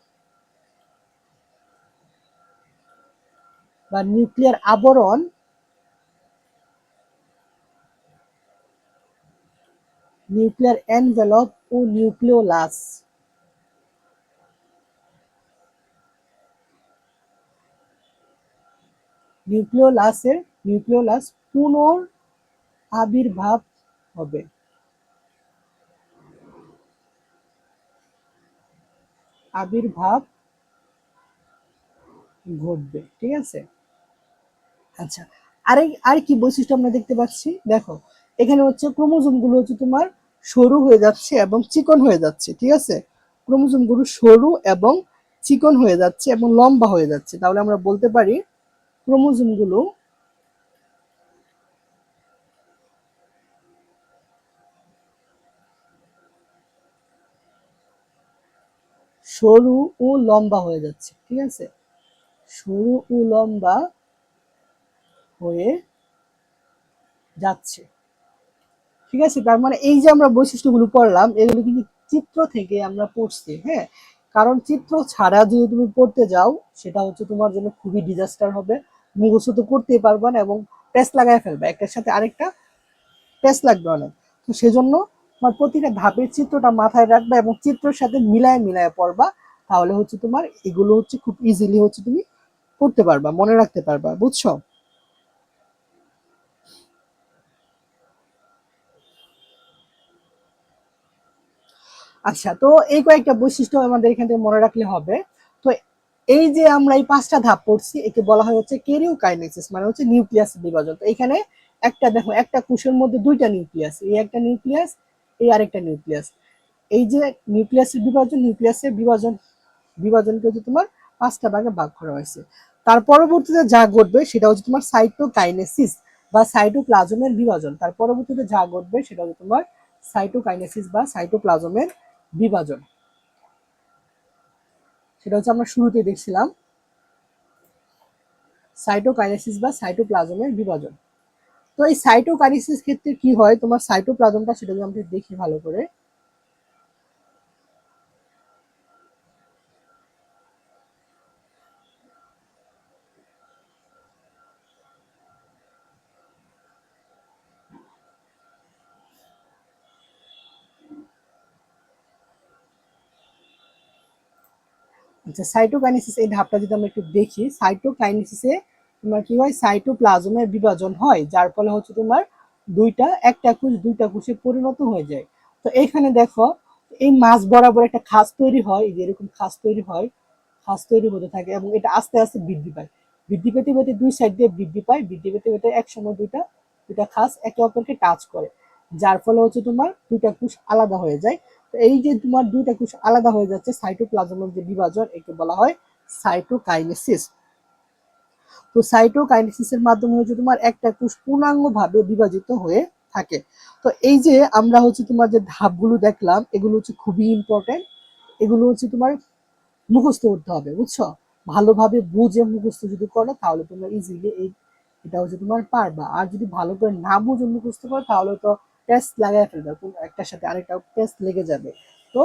বা নিউক্লিয়ার আবরণ, নিউক্লিয়ার এনভেলপ ও নিউক্লিওলাস, নিউক্লিওলাস পুনর আবির্ভাব হবে, আবির্ভাব ঘটবে, ঠিক আছে। আচ্ছা, আর কি বৈশিষ্ট্য আমরা দেখতে পাচ্ছি, দেখো এখানে হচ্ছে ক্রোমোজোম গুলো হচ্ছে তোমার সরু হয়ে যাচ্ছে এবং চিকন হয়ে যাচ্ছে, ঠিক আছে, ক্রোমোজোম গুলো সরু এবং চিকন হয়ে যাচ্ছে এবং লম্বা হয়ে যাচ্ছে, তাহলে আমরা বলতে পারি ক্রোমোজোম গুলো সরু ও লম্বা হয়ে যাচ্ছে, ঠিক আছে, সরু ও লম্বা হয়ে যাচ্ছে, ঠিক আছে। তার মানে এই যে আমরা বৈশিষ্ট্যগুলো পড়লাম, এগুলো কিন্তু চিত্র থেকে আমরা পড়ছি, হ্যাঁ, কারণ চিত্র ছাড়া যদি তুমি পড়তে যাও সেটা হচ্ছে তোমার জন্য খুবই ডিজাস্টার হবে, মুখস্থ তো করতেই পারবা না এবং পেস লাগাই ফেলবে, একটার সাথে আরেকটা পেস লাগবে অনেক, তো সেজন্য তোমার প্রতিটা ধাপের চিত্রটা মাথায় রাখবা এবং চিত্রের সাথে মিলায় মিলায় পড়বা, তাহলে হচ্ছে তোমার এগুলো হচ্ছে খুব ইজিলি হচ্ছে তুমি পড়তে পারবা, মনে রাখতে পারবা, বুঝছো। আচ্ছা, তো এই কয়েকটা বৈশিষ্ট্য আমাদের এখান থেকে মনে রাখলে হবে। তো এই যে আমরা এই 5টা ধাপ পড়ছি, একে বলা হয় হচ্ছে কেরিওকাইনেসিস, মানে হচ্ছে নিউক্লিয়াস বিভাজন। তো এখানে একটা দেখো, একটা কোষের মধ্যে 2টা নিউক্লিয়াস, এই একটা নিউক্লিয়াস, এই আরেকটা নিউক্লিয়াস, এই যে নিউক্লিয়াসের বিভাজন, বিভাজনকে হচ্ছে তোমার 5টা ভাগে ভাগ করা হয়েছে। তার পরবর্তীতে যা ঘটবে সেটা হচ্ছে তোমার সাইটোকাইনেসিস বা সাইটোপ্লাজমের বিভাজন, তার পরবর্তীতে যা ঘটবে সেটা হচ্ছে তোমার সাইটোকাইনেসিস বা সাইটোপ্লাজমের বিভাজন, সেটা হচ্ছে আমরা শুরুতে দেখছিলাম সাইটোকাইনেসিস বা সাইটোপ্লাজমের বিভাজন। তো এই সাইটোকাইনেসিস ক্ষেত্রে কি হয়, তোমার সাইটোপ্লাজমটা সেটা যদি আমরা দেখি ভালো করে, আচ্ছা সাইটোকাইনেসিস এই ধাপটা যদি আমরা একটু দেখি, সাইটোকাইনেসিসে তোমার কি হয়, সাইটোপ্লাজমের বিভাজন হয়, যার ফলে হচ্ছে তোমার একটা কোষ 2টা কোষে পরিণত হয়ে যায়। তো এইখানে দেখো এই মাঝ বরাবর একটা খাঁজ তৈরি হয়, এই যে এরকম খাঁজ তৈরি হয়, খাঁজ তৈরি হতে থাকে এবং এটা আস্তে আস্তে বৃদ্ধি পায়, বৃদ্ধি পেতে পেতে 2 সাইড দিয়ে বৃদ্ধি পায়, বৃদ্ধি পেতে পেতে এক সময় দুইটা দুইটা খাঁজ একে অপরকে টাচ করে, যার ফলে হচ্ছে তোমার 2টা কোষ আলাদা হয়ে যায়। তো এই যে তোমার 2টা কোষ আলাদা হয়ে যাচ্ছে, সাইটোপ্লাজমের যে বিভাজন, একে বলা হয় সাইটোকাইনেসিস। তো সাইটোকাইনেসিসের মাধ্যমে হচ্ছে তোমার একটা কোষ পূর্ণাঙ্গ ভাবে বিভাজিত হয়ে থাকে। তো এই যে আমরা হচ্ছে তোমার যে ধাপগুলো দেখলাম, এগুলো হচ্ছে খুবই ইম্পর্টেন্ট, এগুলো হচ্ছে তোমার মুখস্থ করতে হবে, বুঝছো, ভালোভাবে বুঝে মুখস্থ যদি করো তাহলে তোমরা ইজিলি এটা হচ্ছে তোমার পারবা, আর যদি ভালো করে না বুঝে মুখস্থ করো তাহলে তো টেস্ট লাগাই ফেলবে, একটার সাথে আরেকটা টেস্ট লেগে যাবে। তো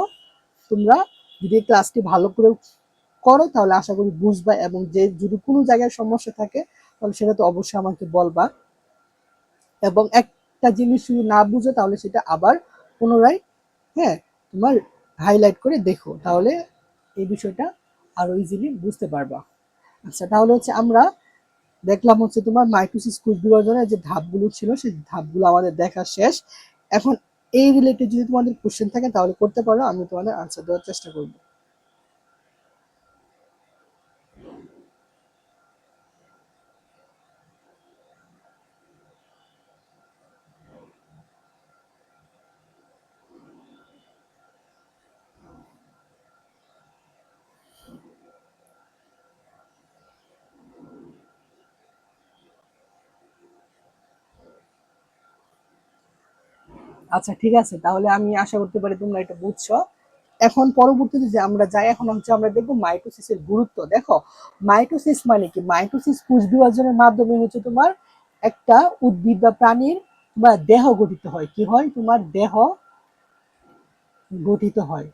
তোমরা যদি ক্লাসটি ভালো করে করো তাহলে আশা করি বুঝবা, এবং যে যদি কোনো জায়গায় সমস্যা থাকে তাহলে সেটা তো অবশ্যই আমাকে বলবা, এবং একটা জিনিস যদি না বুঝো তাহলে সেটা আবার পুনরায়, হ্যাঁ, তোমার হাইলাইট করে দেখো, তাহলে এই বিষয়টা আরো ইজিলি বুঝতে পারবা। আচ্ছা, তাহলে হচ্ছে আমরা দেখলাম হচ্ছে তোমার মাইটোসিস কোষ বিভাজনের যে ধাপগুলো ছিল সেই ধাপগুলো আমাদের দেখা শেষ। এখন এই রিলেটেড যদি তোমাদের কোশ্চেন থাকে তাহলে করতে পারো, আমি তোমাদের আনসার দেওয়ার চেষ্টা করবো। আচ্ছা ঠিক আছে, তাহলে আমি আশা করতে পারি তোমরা এটা বুঝছো। এখন পরবর্তীতে যে আমরা যাই, এখন হচ্ছে আমরা দেখবো মাইটোসিসের গুরুত্ব। দেখো, মাইটোসিস মানে কি? মাইটোসিস কোষ বিভাজনের মাধ্যমে হচ্ছে তোমার একটা উদ্ভিদ বা প্রাণীর বা দেহ গঠিত হয়। কি হয়? তোমার দেহ গঠিত হয়,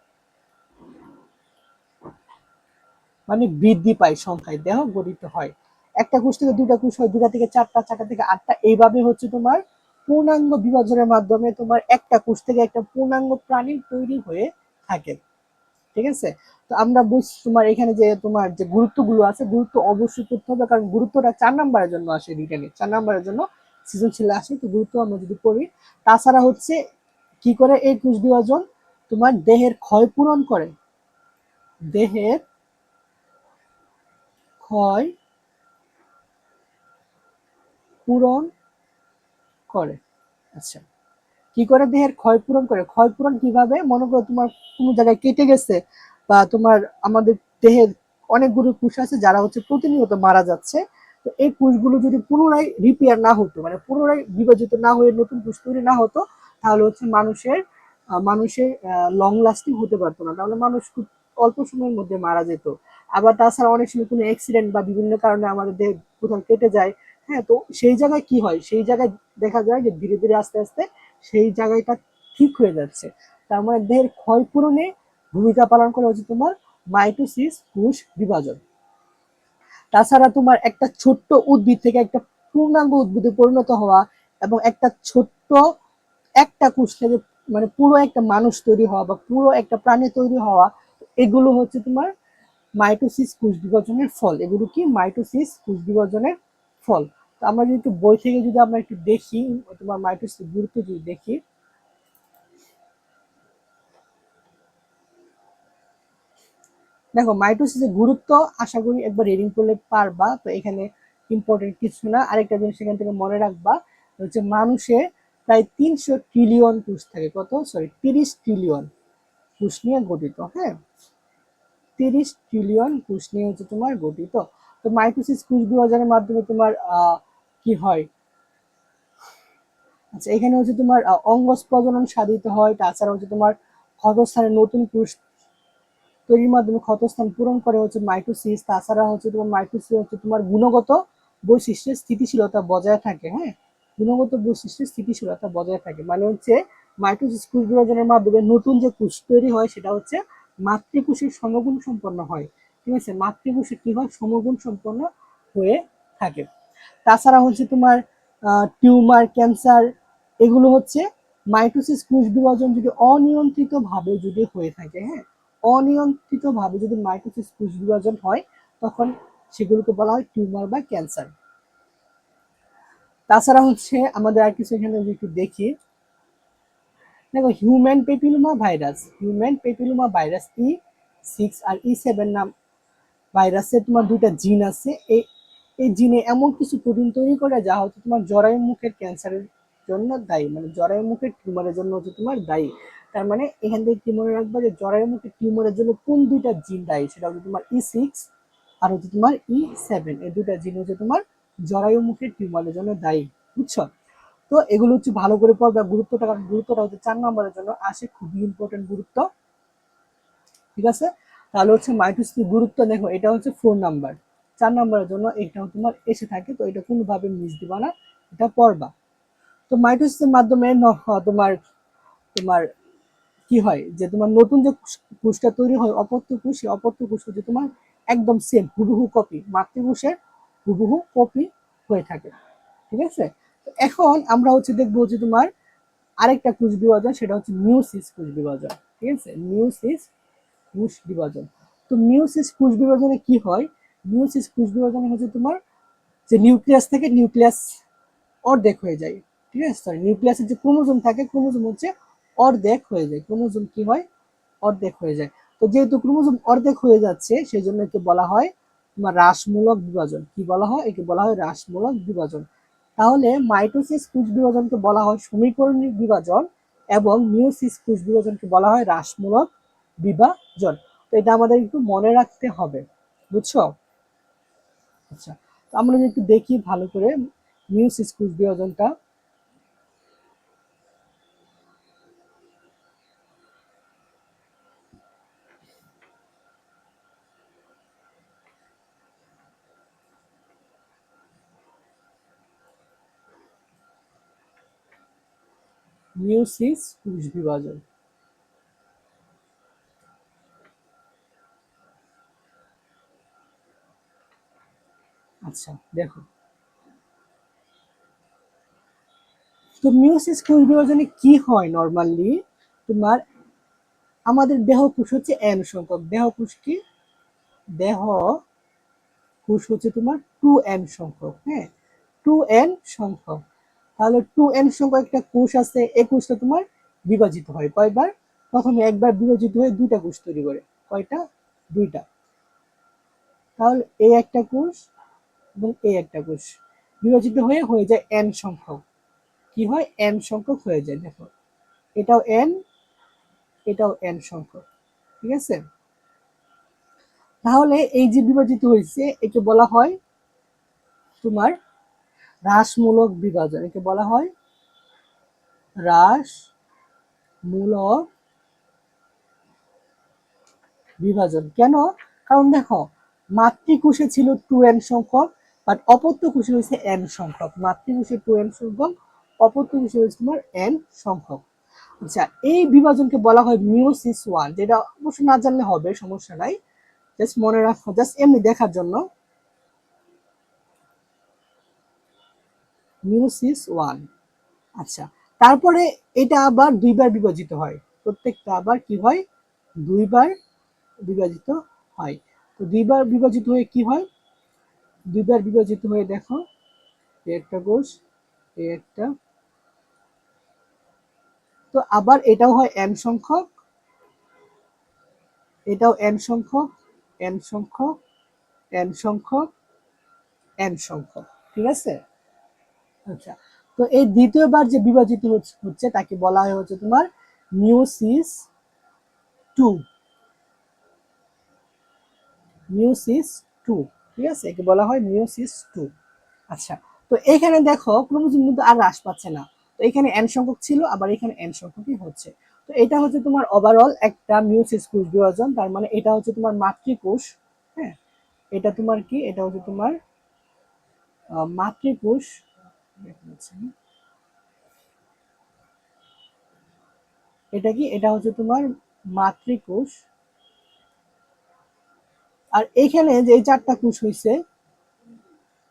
মানে বৃদ্ধি পায় সংখ্যায়, দেহ গঠিত হয়। একটা কোষ থেকে দুটা কোষ হয়, দুটা থেকে চারটা, চারটা থেকে আটটা, এইভাবে হচ্ছে তোমার পূর্ণাঙ্গ বিভাজনের মাধ্যমে তোমার একটা কোষ থেকে একটা পূর্ণাঙ্গ প্রাণী তৈরি হয়ে থাকে। ঠিক আছে? তো আমরা বুঝ তোমার এখানে যে তোমার যে গুরুত্বগুলো আছে, গুরুত্ব অবশ্যই করতে হবে, কারণ গুরুত্বটা 4 নাম্বারের জন্য আসে রিটেনে, 4 নাম্বারের জন্য সৃজনশীলে আসে। তো গুরুত্ব আমরা যদি পড়ি, তাছাড়া হচ্ছে কি করে এই কোষ বিভাজন তোমার দেহের ক্ষয় পূরণ করে, দেহের ক্ষয় পূরণ করে। আচ্ছা, কি করে দেহের ক্ষয় পূরণ করে? ক্ষয় পূরণ কিভাবে? মনে করো তোমার কোনো জায়গায় কেটে গেছে, বা তোমার আমাদের দেহের অনেকগুলো কোষ আছে যারা হচ্ছে প্রতিনিয়ত মারা যাচ্ছে। তো এই কোষগুলো যদি পুনরায় রিপেয়ার না হতো, মানে পুনরায় বিভাজিত না হয়ে নতুন কোষ তৈরি না হতো, তাহলে হচ্ছে মানুষের লং লাস্টিং হতে পারতো না, তাহলে মানুষ খুব অল্প সময়ের মধ্যে মারা যেত। আবার তাছাড়া অনেক সময় কোনো অ্যাক্সিডেন্ট বা বিভিন্ন কারণে আমাদের দেহ কোথাও কেটে যায়, হ্যাঁ, তো সেই জায়গায় কি হয়? সেই জায়গায় দেখা যায় যে ধীরে ধীরে আস্তে আস্তে সেই জায়গাটা ঠিক হয়ে যাচ্ছে। তার মানে দেহের ক্ষয়পূরণে ভূমিকা পালন করে হচ্ছে তোমার মাইটোসিস কোষ বিভাজন। তাছাড়া তোমার একটা ছোট্ট উদ্ভিদ থেকে একটা পূর্ণাঙ্গ উদ্ভিদে পরিণত হওয়া, এবং একটা ছোট্ট একটা কোষ থেকে মানে পুরো একটা মানুষ তৈরি হওয়া বা পুরো একটা প্রাণী তৈরি হওয়া, এগুলো হচ্ছে তোমার মাইটোসিস কোষ বিভাজনের ফল। এগুলো কি? মাইটোসিস কোষ বিভাজনের ফল। তো আমরা যদি একটু বই থেকে যদি আমরা একটু দেখি, তোমার মাইটোসিস গুরুত্ব যদি দেখি, দেখো মাইটোসিসের গুরুত্ব আশা করি একবার রিডিং করলে পারবা। তো এখানে ইম্পর্টেন্ট কিছু না, আরেকটা জিনিস এখান থেকে মনে রাখবা, হচ্ছে মানুষের প্রায় 300 ট্রিলিয়ন কোষ থাকে। কত? সরি, 30 ট্রিলিয়ন কোষ নিয়ে গঠিত। হ্যাঁ, 30 ট্রিলিয়ন কোষ নিয়ে হচ্ছে তোমার গঠিত। তো মাইটোসিস কোষ বিভাজনের মাধ্যমে তোমার কি হয়? আচ্ছা, এখানে হচ্ছে তোমার অঙ্গজ প্রজনন সাধিত হয়। তাছাড়া হচ্ছে তোমার ক্ষতস্থানে নতুন কোষ তৈরির মাধ্যমে ক্ষতস্থান পূরণ করে হচ্ছে মাইটোসিস। তাছাড়া হচ্ছে তোমার মাইটোসিস হচ্ছে তোমার গুণগত বৈশিষ্ট্যের স্থিতিশীলতা বজায় থাকে। হ্যাঁ, গুণগত বৈশিষ্ট্যের স্থিতিশীলতা বজায় থাকে, মানে হচ্ছে মাইটোসিস কোষ বিভাজনের মাধ্যমে নতুন যে কোষ তৈরি হয় সেটা হচ্ছে মাতৃকোষের সমগুণ সম্পন্ন হয়। ঠিক আছে? মাতৃকোষের কি হয়? সমগুণ সম্পন্ন হয়ে থাকে। তাছাড়া হচ্ছে তোমার টিউমার, ক্যান্সার, এগুলো হচ্ছে মাইটোসিস কোষ বিভাজন যদি অনিয়ন্ত্রিত ভাবে যদি হয়ে থাকে, হ্যাঁ, অনিয়ন্ত্রিত ভাবে যদি মাইটোসিস কোষ বিভাজন হয়, তখন সেগুলোকে বলা হয় টিউমার বা ক্যান্সার। তাছাড়া হচ্ছে আমাদের আর কিছু এখানে যদি একটু দেখি, দেখো human papilloma virus, human papilloma virus E6 আর E7 নাম ভাইরাসের তোমার দুইটা জিন আছে। এই এই জিনে এমন কিছু প্রোটিন তৈরি করে যা হচ্ছে তোমার জরায়ু মুখের ক্যান্সারের জন্য দায়ী, মানে জরায়ু মুখের টিউমারের জন্য হচ্ছে তোমার দায়ী। তার মানে এখান থেকে কি মনে রাখবা যে জরায়ু মুখের টিউমারের জন্য কোন দুইটা জিন দায়ী? সেটা হচ্ছে তোমার E6 আর হচ্ছে তোমার E7, এই দুইটা জিন হচ্ছে তোমার জরায়ু মুখের টিউমারের জন্য দায়ী। বুঝছো? তো এগুলো হচ্ছে ভালো করে পড়বে গুরুত্বটা, কারণ গুরুত্বটা হচ্ছে 4 নম্বরের জন্য আসে, খুবই ইম্পর্টেন্ট গুরুত্ব। ঠিক আছে? তাহলে হচ্ছে মাইটোসিসের গুরুত্ব দেখো, এটা হচ্ছে 4 নাম্বার, 4 নাম্বারের জন্য এটাও তোমার এসে থাকে। তো এটা কোনোভাবে মিস দিবা না, এটা পড়বা। তো মাইটোসিসের মাধ্যমে তোমার তোমার কি হয়? যে তোমার নতুন যে কোষটা তৈরি হয় অপত্য কোষ, সেই অপত্য কোষ হচ্ছে তোমার একদম সেম হুবহু কপি, মাতৃকোষের হুবহু কপি হয়ে থাকে। ঠিক আছে, এখন আমরা হচ্ছে দেখবো যে তোমার আরেকটা কোষ বিভাজন, সেটা হচ্ছে মিওসিস কোষ বিভাজন। ঠিক আছে, মিওসিস কোষ বিভাজন। তো মিওসিস কোষ বিভাজনে কি হয়? মিওসিস কোষ বিভাজনে হচ্ছে তোমার যে নিউক্লিয়াস থেকে নিউক্লিয়াস অর্ধেক হয়ে যায়। ঠিক আছে, সরি, নিউক্লিয়াসের যে ক্রোমোজোম থাকে, ক্রোমোজোম হচ্ছে অর্ধেক হয়ে যায়। ক্রোমোজোম কি হয়? অর্ধেক হয়ে যায়। তো যেহেতু ক্রোমোজোম অর্ধেক হয়ে যাচ্ছে, সেই জন্য একে বলা হয় তোমার হ্রাসমূলক বিভাজন। কি বলা হয়? একে বলা হয় হ্রাসমূলক বিভাজন। তাহলে মাইটোসিস কোষ বিভাজনকে বলা হয় সমীকরণিক বিভাজন এবং মিওসিস কোষ বিভাজনকে বলা হয় হ্রাসমূলক বিভাজন। তো এটা আমাদের একটু মনে রাখতে হবে, বুঝছো? আচ্ছা, তো আমরা যদি একটু দেখি ভালো করে মিওসিস কোষ বিভাজনটা। মিওসিস কোষ বিভাজন, আচ্ছা দেখো, তো মিওসিস কোষ বিভাজনে কি হয় নরমালি? তোমার আমাদের দেহ কোষ হচ্ছে এন সংখ্যক, দেহ কোষ কি? দেহ কোষ হচ্ছে তোমার 2n সংখ্যক। হ্যাঁ, 2n সংখ্যক। তাহলে 2n সংখ্যক একটা কোষ আছে, এই কোষটা তোমার বিভাজিত হয় কয়বার? প্রথমে একবার বিভাজিত হয়ে দুইটা কোষ তৈরি করে। কয়টা? দুইটা। তাহলে এই একটা কোষ এবং এই একটা কোষ বিভাজিত হয়ে হয়ে যায় n সংখ্যক। কি হয়? n সংখ্যক হয়ে যায়। দেখো, এটাও n, এটাও n সংখ্যক। ঠিক আছে, তাহলে এই যে বিভাজিত হয়েছে, একে বলা হয় তোমার হ্রাসমূলক বিভাজন। একে বলা হয় হ্রাসমূলক বিভাজন। কেন? কারণ দেখো, মাতৃকোষে ছিল 2n সংখ্যক, বাট অপত্য কোষে হয়েছে n সংখ্যক। মাতৃকোষে 2n সংখ্যক, অপত্য কোষে হয়েছে তোমার n সংখ্যক। আচ্ছা, এই বিভাজনকে বলা হয় মিওসিস 1, যেটা অবশ্য না জানলে হবে, সমস্যা নাই, জাস্ট মনে রাখো, জাস্ট এমনি দেখার জন্য। মিওসিস 1। আচ্ছা, তারপরে এটা আবার দুইবার বিভাজিত হয়। প্রত্যেকটা আবার কি হয়? দুইবার বিভাজিত হয়। তো দুইবার বিভাজিত হয়ে কি হয়? দুইবার বিভাজিত হয়ে দেখো, একটা কোষ, একটা, তো আবার এটাও হয় n সংখ্যক, এটাও n সংখ্যক, n সংখ্যক, n সংখ্যক, n সংখ্যক। ঠিক আছে, আচ্ছা, তো এই দ্বিতীয়বার যে বিভাজিত হচ্ছে তাকে বলা হয় হচ্ছে তোমার মিওসিস 2। মিওসিস 2। ঠিক আছে, একে বলা হয় মিওসিস 2। আচ্ছা, তো এখানে দেখো ক্রোমোজোম কিন্তু আর হ্রাস পাচ্ছে না। তো এখানে n সংখ্যক ছিল, আবার এখানে n সংখ্যকই হচ্ছে। তো এটা হচ্ছে তোমার ওভারঅল একটা মিওসিস কোষ বিভাজন। তার মানে এটা হচ্ছে তোমার মাতৃকোষ। হ্যাঁ, এটা তোমার কি? এটা হচ্ছে তোমার মাতৃকোষ। এটা কি? এটা হচ্ছে তোমার মাতৃকোষ। আর এইখানে যে এই চারটা কোষ হয়েছে,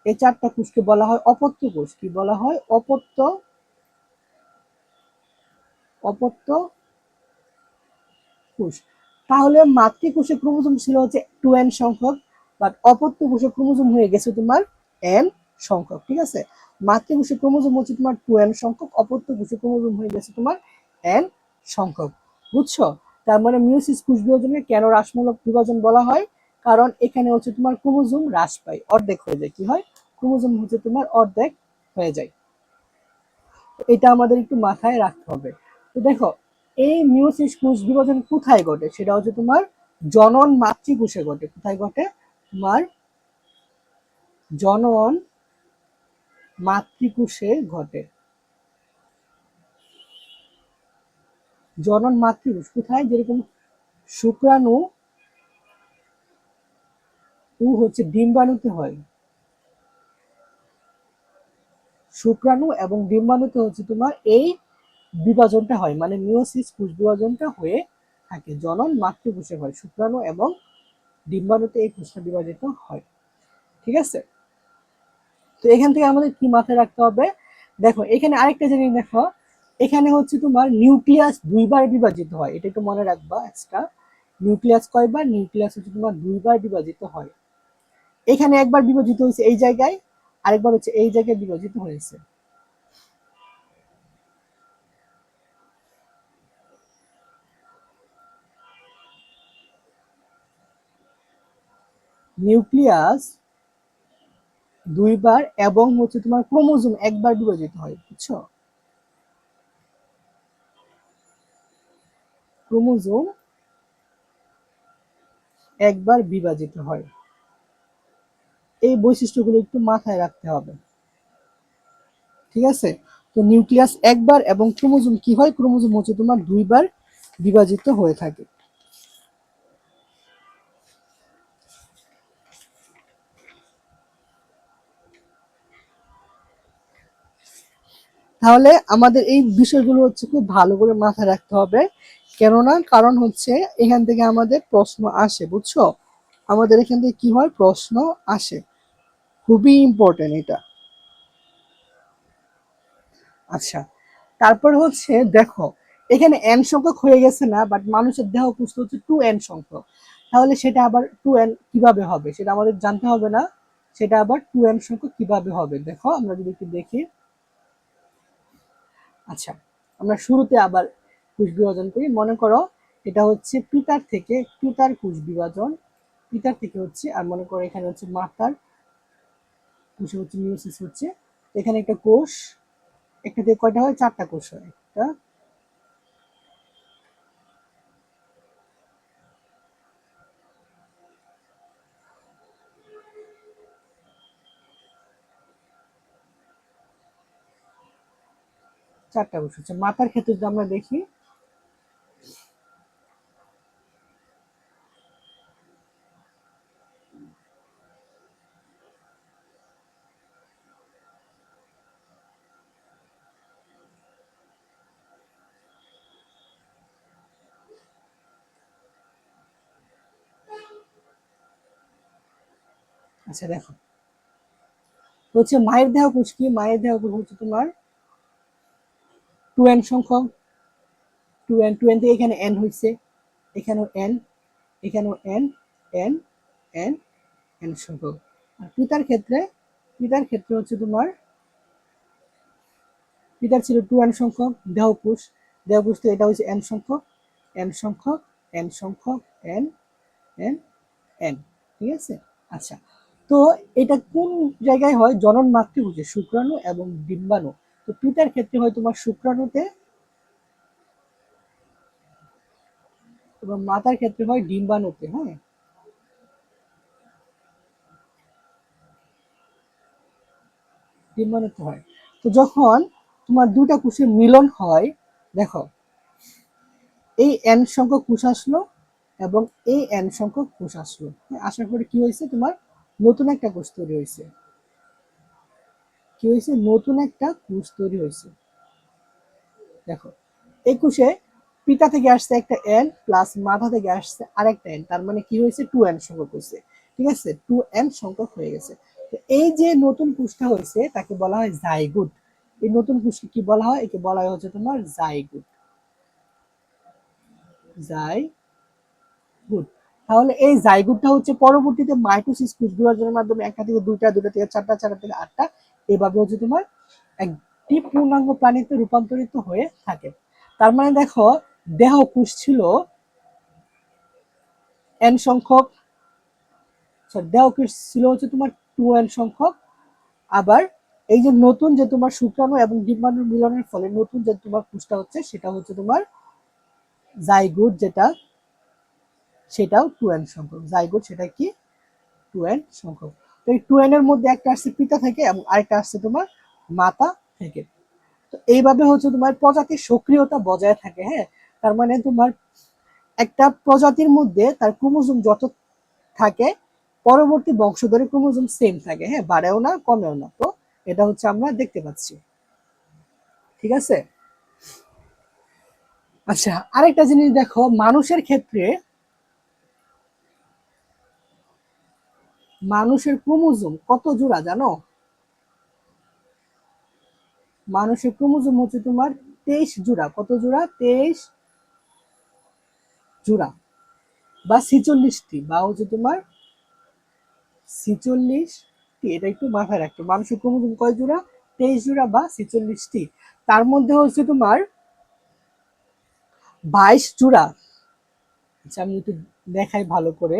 এই চারটা কোষকে বলা হয় অপত্য কোষ। কি বলা হয়? অপত্য, অপত্য কোষ। তাহলে মাতৃকোষে ক্রোমোজোম ছিল হচ্ছে 2n সংখ্যক, বাট অপত্য কোষে ক্রোমোজোম হয়ে গেছে তোমার n সংখ্যক। ঠিক আছে, মাতৃকোষে ক্রোমোজোম হচ্ছে তোমার 2n সংখ্যক, অপত্য কোষে ক্রোমোজোম হয়ে গেছে তোমার n সংখ্যক। বুঝছো? তার মানে মিওসিস কোষ বিভাজনকে কেন হ্রাসমূলক বিভাজন বলা হয়? কারণ এখানে হচ্ছে তোমার ক্রোমোজোম হ্রাস পায়, অর্ধেক হয়ে যায়। কি হয়? ক্রোমোজোম হচ্ছে তোমার অর্ধেক হয়ে যায়। এটা আমাদের একটু মাথায় রাখতে হবে। তো দেখো, এই মিওসিস কোষ বিভাজন কোথায় ঘটে? সেটা হচ্ছে তোমার জনন মাতৃকোষে ঘটে। কোথায় ঘটে? তোমার জনন মাতৃকোষে ঘটে। জনন মাতৃকোষ কোথায়? যেরকম শুক্রাণু ও হচ্ছে ডিম্বাণুতে হয়। শুক্রাণু এবং ডিম্বাণুতে হচ্ছে তোমার এই বিভাজনটা হয়, মানে মিওসিস কোষ বিভাজনটা হয়ে থাকে। জনন মাতৃকোষে হয়, শুক্রাণু এবং ডিম্বাণুতে এই কোষটা বিভাজিত হয়। ঠিক আছে, তো এখান থেকে আমাদের কি মাথায় রাখতে হবে, দেখো এখানে আরেকটা জিনিস দেখো, এখানে হচ্ছে তোমার নিউক্লিয়াস দুইবার বিভাজিত হয়, এটা একটু মনে রাখবা এক্সট্রা। নিউক্লিয়াস কয়বার, নিউক্লিয়াস হচ্ছে তোমার দুইবার বিভাজিত হয়। এখানে একবার বিভাজিত হয়েছে এই জায়গায়, আরেকবার হচ্ছে এই জায়গায় বিভাজিত হয়েছে। নিউক্লিয়াস দুইবার এবং হচ্ছে তোমার ক্রোমোজোম একবার বিভাজিত হয়, বুঝছো? ক্রোমোজোম একবার বিভাজিত হয়, এই বৈশিষ্ট্যগুলো একটু মাথায় রাখতে হবে। ঠিক আছে, তো নিউক্লিয়াস একবার এবং ক্রোমোজোম কি হয়, ক্রোমোজোম হচ্ছে তোমার দুইবার বিভাজিত হয়ে থাকে। তাহলে আমাদের এই বিষয়গুলো হচ্ছে খুব ভালো করে মাথায় রাখতে হবে, কেননা কারণ হচ্ছে এখান থেকে আমাদের প্রশ্ন আসে, বুঝছো? আমাদের এখান থেকে কি হয়, প্রশ্ন আসে, খুবই ইম্পর্টেন্ট এটা। আচ্ছা, তারপর হচ্ছে দেখো এখানে এন সংখ্যক হয়ে গেছে না, বাট মানুষের দেহ কোষ হচ্ছে 2n সংখ্যক, তাহলে সেটা আবার 2n কিভাবে হবে সেটা আমাদের জানতে হবে না, সেটা আবার 2n সংখ্যক কিভাবে হবে, দেখো আমরা যদি একটু দেখি। আচ্ছা, আমরা শুরুতে আবার কোষ বিভাজন করি, মনে করো এটা হচ্ছে পিতার থেকে, পিতার কোষ বিভাজন, পিতার থেকে হচ্ছে, আর মনে করো এখানে হচ্ছে মাতার কোষে হচ্ছে মিয়োসিস হচ্ছে, এখানে একটা কোষ, একটা থেকে কয়টা হয়, 4টা কোষ হয়, একটা, 4টা কোষ হচ্ছে। মাতার ক্ষেত্রে যদি আমরা দেখি, আচ্ছা দেখো হচ্ছে মায়ের দেহ কোষ কি, মায়ের দেহ কোষ হচ্ছে তোমার 2n সংখ্যক, 2n থেকে এখানে n হয়েছে, এখানেও n, এখানেও n, n, n, n সংখ্যক। আর পিতার ক্ষেত্রে, পিতার ক্ষেত্রে হচ্ছে তোমার, পিতার ছিল 2n সংখ্যক দেহকোষ, দেহকোষ তো এটা হচ্ছে n সংখ্যক, n সংখ্যক, n সংখ্যক, n, n, n, ঠিক আছে। আচ্ছা, তো এটা কোন জায়গায় হয়, জনন মাতৃভুজে, শুক্রাণু এবং ডিম্বাণু। তো পিতার ক্ষেত্রে হয় তোমার শুক্রাণুতে, এবং মাতার ক্ষেত্রে হয় ডিম্বাণুতে। হ্যাঁ, ডিম্বাণুতে হয়। তো যখন তোমার দুটা কোষের মিলন হয়, দেখো এই এন সংখ্যক কোষ আসলো এবং এই এন সংখ্যক কোষ আসলো, আসার পরে কি হয়েছে, তোমার নতুন একটা কোষ তৈরি হয়েছে, কি হয়েছে, নতুন একটা কোষ তৈরি হয়েছে। দেখো এই কোষে পিতা থেকে আসছে একটা এন প্লাস মাথা থেকে আসছে আরেকটা এন, তার মানে কি হয়েছে, 2n সংখ্যক হয়েছে। ঠিক আছে, 2n সংখ্যক হয়ে গেছে। তো এই যে নতুন কোষটা হয়েছে তাকে বলা হয় জাইগুট। এই নতুন কোষকে কি বলা হয়, একে বলা হয় হচ্ছে তোমার জাইগুট, জাইগুট। তাহলে এই জাইগুটটা হচ্ছে পরবর্তীতে মাইটোসিস কোষ বিভাজনের মাধ্যমে একটা থেকে দুইটা, দুইটা থেকে চারটা, চারটা থেকে আটটা, এভাবে হচ্ছে তোমার একটি পূর্ণাঙ্গ প্রাণীতে রূপান্তরিত হয়ে থাকে। তার মানে দেখো দেহ কোষ ছিল এন সংখ্যক, দেহ কোষ ছিল হচ্ছে তোমার 2n সংখ্যক, আবার এই যে নতুন যে তোমার শুক্রাণু এবং ডিম্বাণুর মিলনের ফলে নতুন যে তোমার কোষটা হচ্ছে সেটা হচ্ছে তোমার জাইগোট, যেটা সেটাও 2n সংখ্যক, জাইগোট সেটা কি, 2n সংখ্যক। তো এই 2n এর মধ্যে একটা আসছে পিতা থেকে এবং আরেকটা আসছে তোমার মাতা থেকে। তো এইভাবে হচ্ছে তোমার প্রজাতির সক্রিয়তা বজায় থাকে। হ্যাঁ, তার মানে তোমার একটা প্রজাতির মধ্যে তার ক্রোমোজোম যত থাকে, পরবর্তী বংশধরের ক্রোমোজোম সেম থাকে, হ্যাঁ, বাড়েও না কমেও না। তো এটা হচ্ছে আমরা দেখতে পাচ্ছি। ঠিক আছে, আচ্ছা আরেকটা জিনিস দেখো, মানুষের ক্ষেত্রে মানুষের ক্রোমোজোম কত জোড়া জানো? মানুষের ক্রোমোজোম হচ্ছে তোমার 23 জোড়া। কত জোড়া? 23 জোড়া বা 46টি, বা হচ্ছে তোমার 46টি। এটা একটু মাথায় রাখতো, মানুষের ক্রোমোজোম কয় জোড়া? 23 জোড়া বা 46টি। তার মধ্যে হচ্ছে তোমার 22 জোড়া। আচ্ছা আমি একটু দেখাই ভালো করে।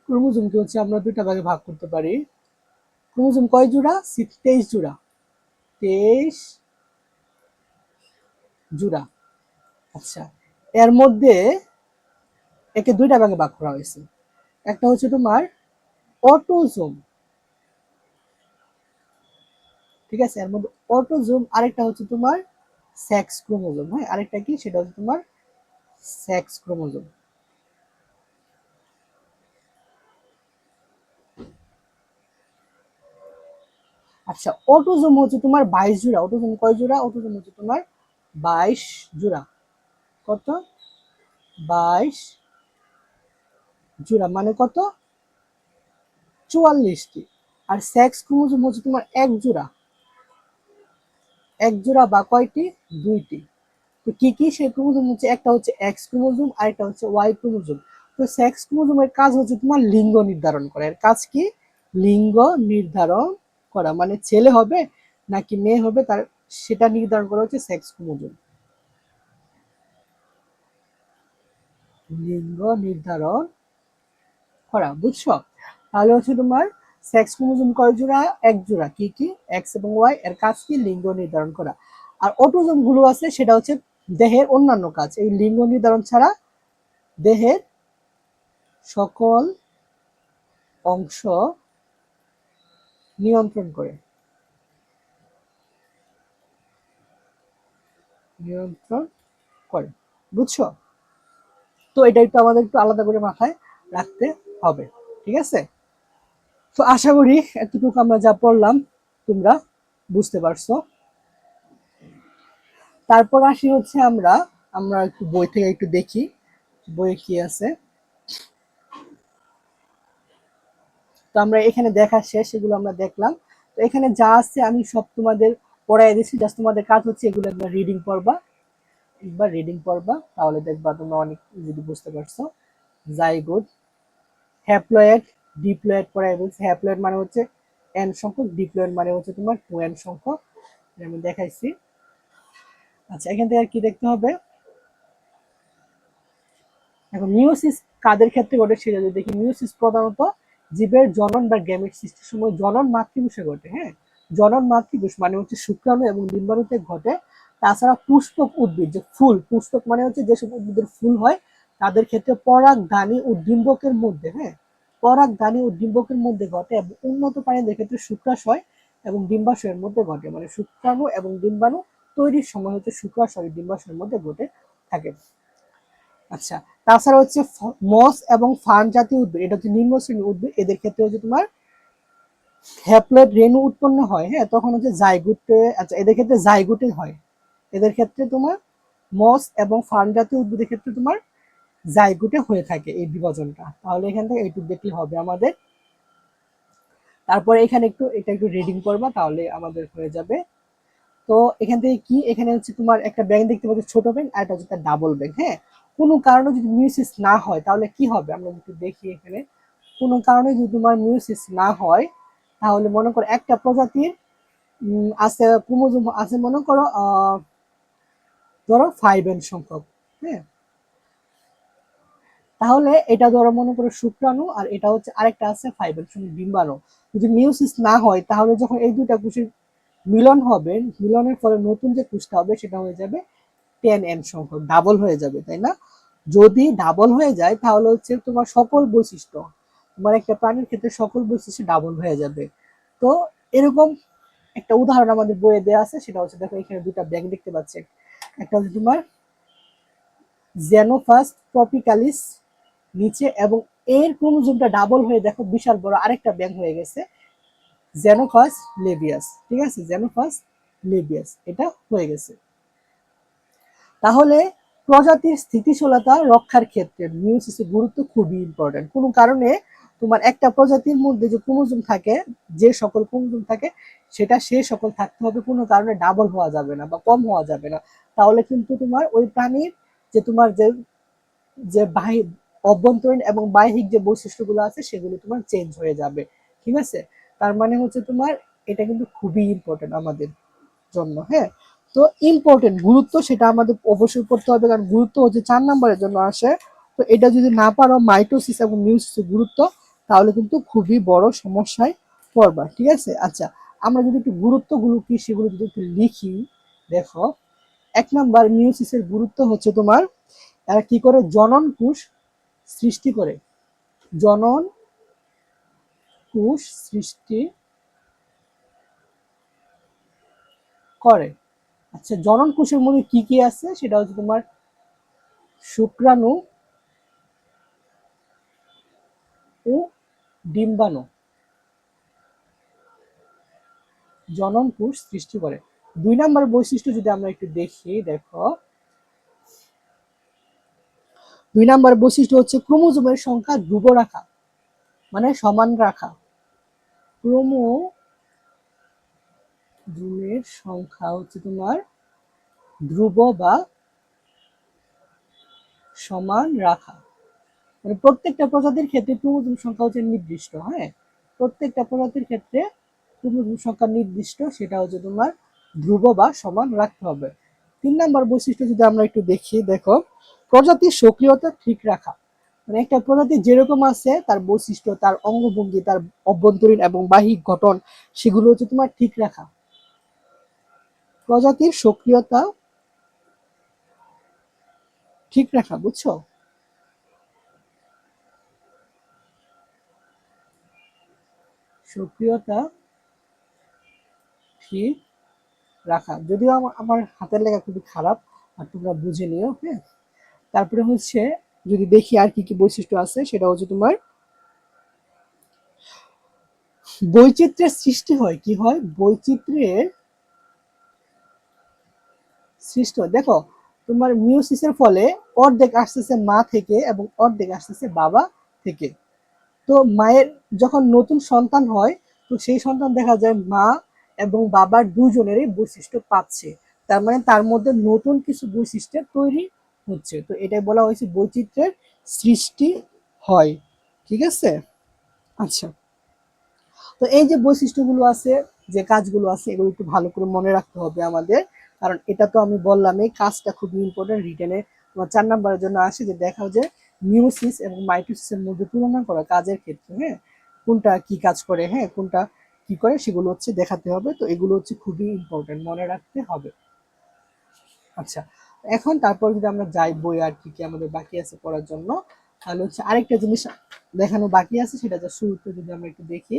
ক্রোমোজোমকে হচ্ছে আমরা দুইটা ভাগে ভাগ করতে পারি। ক্রোমোজোম কয় জোড়া? 23 জোড়া। 23 জোড়া। আচ্ছা, এর মধ্যে একে দুইটা ভাগে ভাগ করা হয়েছে। একটা হচ্ছে তোমার অটোজোম, ঠিক আছে, এর মধ্যে অটোজোম। আরেকটা হচ্ছে তোমার সেক্স ক্রোমোজোম। হ্যাঁ, আরেকটা কি, সেটা হচ্ছে তোমার সেক্স ক্রোমোজোম। আচ্ছা, অটোজোম হচ্ছে তোমার 22 জোড়া। অটোজোম কয় জোড়া? অটোজোম হচ্ছে তোমার 22 জোড়া। কত? 22 জোড়া মানে কত? 44টি। আর সেক্স ক্রোমোজোম হচ্ছে তোমার এক জোড়া। এক জোড়া বা কয়টি? দুইটি। তো কি কি সেই ক্রোমোজোম হচ্ছে? একটা হচ্ছে এক্স ক্রোমোজোম আর একটা হচ্ছে ওয়াই ক্রোমোজোম। তো সেক্স ক্রোমোজোমের কাজ হচ্ছে তোমার লিঙ্গ নির্ধারণ করা। এর কাজ কি? লিঙ্গ নির্ধারণ করা, মানে ছেলে হবে নাকি মেয়ে হবে তার সেটা নির্ধারণ করা হচ্ছে সেক্স ক্রোমোজোম। লিঙ্গ নির্ধারণ করা, বুঝছো? তাহলে হচ্ছে তোমার সেক্স ক্রোমোজোম কয় জোড়া? এক জোড়া। কি কি? এক্স এবং ওয়াই। এর কাজ কি? লিঙ্গ নির্ধারণ করা। আর অটোজোম গুলো আছে সেটা হচ্ছে দেহের অন্যান্য কাজ। এই লিঙ্গ নির্ধারণ ছাড়া দেহের সকল অংশ নিয়ন্ত্রণ করে। নিয়ন্ত্রণ করে, বুঝছো? তো এটা একটু আমাদের একটু আলাদা করে মাথায় রাখতে হবে, ঠিক আছে? তো আশা করি এতটুকু আমরা যা পড়লাম তোমরা বুঝতে পারছো। তারপর আসি হচ্ছে আমরা আমরা একটু বই থেকে একটু দেখি বইয়ে কি আছে। তো আমরা এখানে দেখা শেষ, এগুলো আমরা দেখলাম। তো এখানে যা আছে আমি সব তোমাদের পড়াই দিচ্ছি, জাস্ট তোমাদের কাজ হচ্ছে এগুলো একবার রিডিং পড়বা। একবার রিডিং পড়বা, তাহলে দেখবা তোমরা অনেক যদি বুঝতে পারছো। জাইগোট, হ্যাপ্লয়েড, ডিপ্লয়েড পড়াই বলছে। হ্যাপ্লয়েড মানে হচ্ছে এন সংখ্যক, ডিপ্লয়েড মানে হচ্ছে তোমার 2n সংখ্যক। আমি দেখাইছি। আচ্ছা, এখান থেকে আর কি দেখতে হবে? এখন মিওসিস কাদের ক্ষেত্রে ঘটে সেটা যদি দেখি, মিওসিস প্রধানত জীবের জনন বা গ্যামেট সৃষ্টির সময় জনন মাতৃকোষে ঘটে। হ্যাঁ, জনন মাতৃকোষ মানে হচ্ছে শুক্রাণু এবং ডিম্বাণুতে ঘটে। তাছাড়া পুষ্পক উদ্ভিদ, যে ফুল, পুষ্পক মানে হচ্ছে যেসব উদ্ভিদের ফুল হয় তাদের ক্ষেত্রে পরাগধানী ও ডিম্বকের মধ্যে, হ্যাঁ, পরাগধানী ও ডিম্বকের মধ্যে ঘটে। এবং উন্নত প্রাণীদের ক্ষেত্রে শুক্রাশয় এবং ডিম্বাশয়ের মধ্যে ঘটে। মানে শুক্রাণু এবং ডিম্বাণু তৈরির সময় হচ্ছে শুক্রাশয় ডিম্বাশয়ের মধ্যে ঘটে থাকে। আচ্ছা, তাছাড়া হচ্ছে মস এবং ফার্ন জাতীয় উদ্ভিদ, এটা হচ্ছে নিম্ন শ্রেণীর উদ্ভিদ। এদের ক্ষেত্রে হচ্ছে তোমার হ্যাপ্লয়েড রেণু উৎপন্ন হয়। হ্যাঁ, তখন হচ্ছে জাইগুটে, আচ্ছা এদের ক্ষেত্রে জাইগুটে হয়। এদের ক্ষেত্রে তোমার মস এবং ফার্ন জাতীয় উদ্ভিদের ক্ষেত্রে তোমার জাইগুটে হয়ে থাকে এই বিভাজনটা। তাহলে এখান থেকে এইটুকু দেখলে হবে আমাদের। তারপরে এখানে একটু এটা একটু রিডিং করবা, তাহলে আমাদের হয়ে যাবে। তো এখান থেকে কি, এখানে হচ্ছে তোমার একটা ব্যাংক দেখতে পাচ্ছি, ছোট ব্যাংক, আর একটা হচ্ছে তার ডাবল ব্যাংক। হ্যাঁ, কোনো কারণে যদি মিউসিস না হয় তাহলে কি হবে আমরা একটু দেখি। এখানে কোনো কারণে যদি তোমার মিউসিস না হয় তাহলে মনে করো একটা প্রজাতির আছে ক্রোমোজোম আছে, মনে করো ধরো 5n সংখ্যক। হ্যাঁ, তাহলে এটা ধরো মনে করো শুক্রাণু, আর এটা হচ্ছে আরেকটা আছে 5n সংখ্যক ডিম্বাণু। যদি মিউসিস না হয় তাহলে যখন এই দুইটা কোষের মিলন হবে, মিলনের ফলে নতুন যে কোষটা হবে সেটা হয়ে যাবে 10n সংখ্যক, ডাবল হয়ে যাবে, তাই না? যদি ডাবল হয়ে যায় তাহলে হচ্ছে তোমার সকল বৈশিষ্ট্য, তোমার একটা প্রাণীর ক্ষেত্রে সকল বৈশিষ্ট্য ডাবল হয়ে যাবে। তো এরকম একটা উদাহরণ আমাদের বইয়ে দেওয়া আছে, সেটা হচ্ছে দেখো এখানে দুটা ব্যাঙ দেখতে পাচ্ছে। একটা হচ্ছে তোমার জেনোফাস ট্রপিক্যালিস নিচে, এবং এর ক্রোমোজোমটা ডাবল হয়ে দেখো বিশাল বড় আরেকটা ব্যাঙ হয়ে গেছে, জেনোফাস লেবিয়াস। ঠিক আছে, জেনোফাস লেবিয়াস এটা হয়ে গেছে। তাহলে প্রজাতির স্থিতিশীলতা রক্ষার ক্ষেত্রে মিউসিসের গুরুত্ব খুবই ইম্পর্টেন্ট। কোনো কারণে তোমার একটা প্রজাতির মধ্যে যে ক্রোমোজোম থাকে, যে সকল ক্রোমোজোম থাকে সেটা সে সকল থাকতে হবে, কোনো কারণে ডাবল হওয়া যাবে না বা কম হওয়া যাবে না। তাহলে কিন্তু তোমার ওই প্রাণীর যে তোমার যে যে বাহির অভ্যন্তরীণ এবং বাহ্যিক যে বৈশিষ্ট্যগুলো আছে সেগুলো তোমার চেঞ্জ হয়ে যাবে। ঠিক আছে, তার মানে হচ্ছে তোমার এটা কিন্তু খুবই ইম্পর্টেন্ট আমাদের জন্য। হ্যাঁ, তো ইম্পর্টেন্ট গুরুত্ব সেটা আমাদের অবশ্যই পড়তে হবে, কারণ গুরুত্ব হচ্ছে 4 নম্বরের জন্য আসে। তো এটা যদি না পারো মাইটোসিস এবং মিউসিসের গুরুত্ব, তাহলে কিন্তু খুবই বড় সমস্যায় পড়বা। ঠিক আছে, আচ্ছা আমরা যদি একটু গুরুত্বগুলো কি সেগুলো যদি একটু লিখি, দেখো 1 নম্বর মিউসিসের গুরুত্ব হচ্ছে তোমার এরা কি করে, জনন কোষ সৃষ্টি করে, জনন কোষ সৃষ্টি করে। আচ্ছা জনন কোষের মধ্যে কি কি আছে সেটা হচ্ছে তোমার শুক্রাণু ও ডিম্বাণু জনন কোষ সৃষ্টি করে। 2 নম্বর বৈশিষ্ট্য যদি আমরা একটু দেখি, দেখো 2 নম্বর বৈশিষ্ট্য হচ্ছে ক্রোমোজোমের সংখ্যা ধ্রুব রাখা, মানে সমান রাখা। ক্রোমোজোমের সংখ্যা হচ্ছে তোমার ধ্রুব বা সমান রাখা, মানে প্রত্যেকটা প্রজাতির ক্ষেত্রে ক্রোমোজোম সংখ্যা হচ্ছে নির্দিষ্ট। হ্যাঁ, প্রত্যেকটা প্রজাতির ক্ষেত্রে ক্রোমোজোম সংখ্যা নির্দিষ্ট, সেটা হচ্ছে তোমার ধ্রুব বা সমান রাখতে হবে। 3 নম্বর বৈশিষ্ট্য যদি আমরা একটু দেখি, দেখো প্রজাতির সক্রিয়তা ঠিক রাখা, মানে একটা প্রজাতি যেরকম আছে তার বৈশিষ্ট্য, তার অঙ্গভঙ্গি, তার অভ্যন্তরীণ এবং বাহ্যিক গঠন সেগুলো হচ্ছে তোমার ঠিক রাখা। প্রজাতির সক্রিয়তা ঠিক রাখা, বুঝছো? সক্রিয়তা ঠিক রাখা, যদিও আমার হাতের লেখা খুবই খারাপ, আর তোমরা বুঝে নিও। হ্যাঁ, তারপরে হচ্ছে যদি দেখি আর কি কি বৈশিষ্ট্য আছে, সেটা হচ্ছে তোমার বৈচিত্র্যের সৃষ্টি হয়। কি হয়? বৈচিত্র্যের সৃষ্টি হয়। দেখো তোমার মিউসিসের ফলে অর্ধেক আসতেছে মা থেকে এবং অর্ধেক আসতেছে বাবা থেকে। তো মায়ের যখন নতুন সন্তান হয়, তো সেই সন্তান দেখা যায় মা এবং বাবার দুজনেরই বৈশিষ্ট্য পাচ্ছে, তার মানে তার মধ্যে নতুন কিছু বৈশিষ্ট্য তৈরি হচ্ছে। তো এটাই বলা হয়েছে বৈচিত্র্যের সৃষ্টি হয়। ঠিক আছে, আচ্ছা তো এই যে বৈশিষ্ট্যগুলো আছে, যে কাজগুলো আছে, এগুলো একটু ভালো করে মনে রাখতে হবে আমাদের, কারণ এটা তো আমি বললাম এই কাজটা খুবই ইম্পর্টেন্ট। রিটেনে তোমার 4 নম্বরের জন্য আসে যে দেখাও যে মিউসিস এবং মাইটোসিসের মধ্যে তুলনা করা কাজের ক্ষেত্রে, হ্যাঁ কোনটা কি কাজ করে, হ্যাঁ কোনটা কি করে সেগুলো হচ্ছে দেখাতে হবে। তো এগুলো হচ্ছে খুবই ইম্পর্টেন্ট, মনে রাখতে হবে। আচ্ছা, এখন তারপর যদি আমরা যাই বই আর কি কি আমাদের বাকি আছে পড়ার জন্য, তাহলে হচ্ছে আরেকটা জিনিস দেখানো বাকি আছে, সেটা যা শুরুতে যদি আমরা একটু দেখি।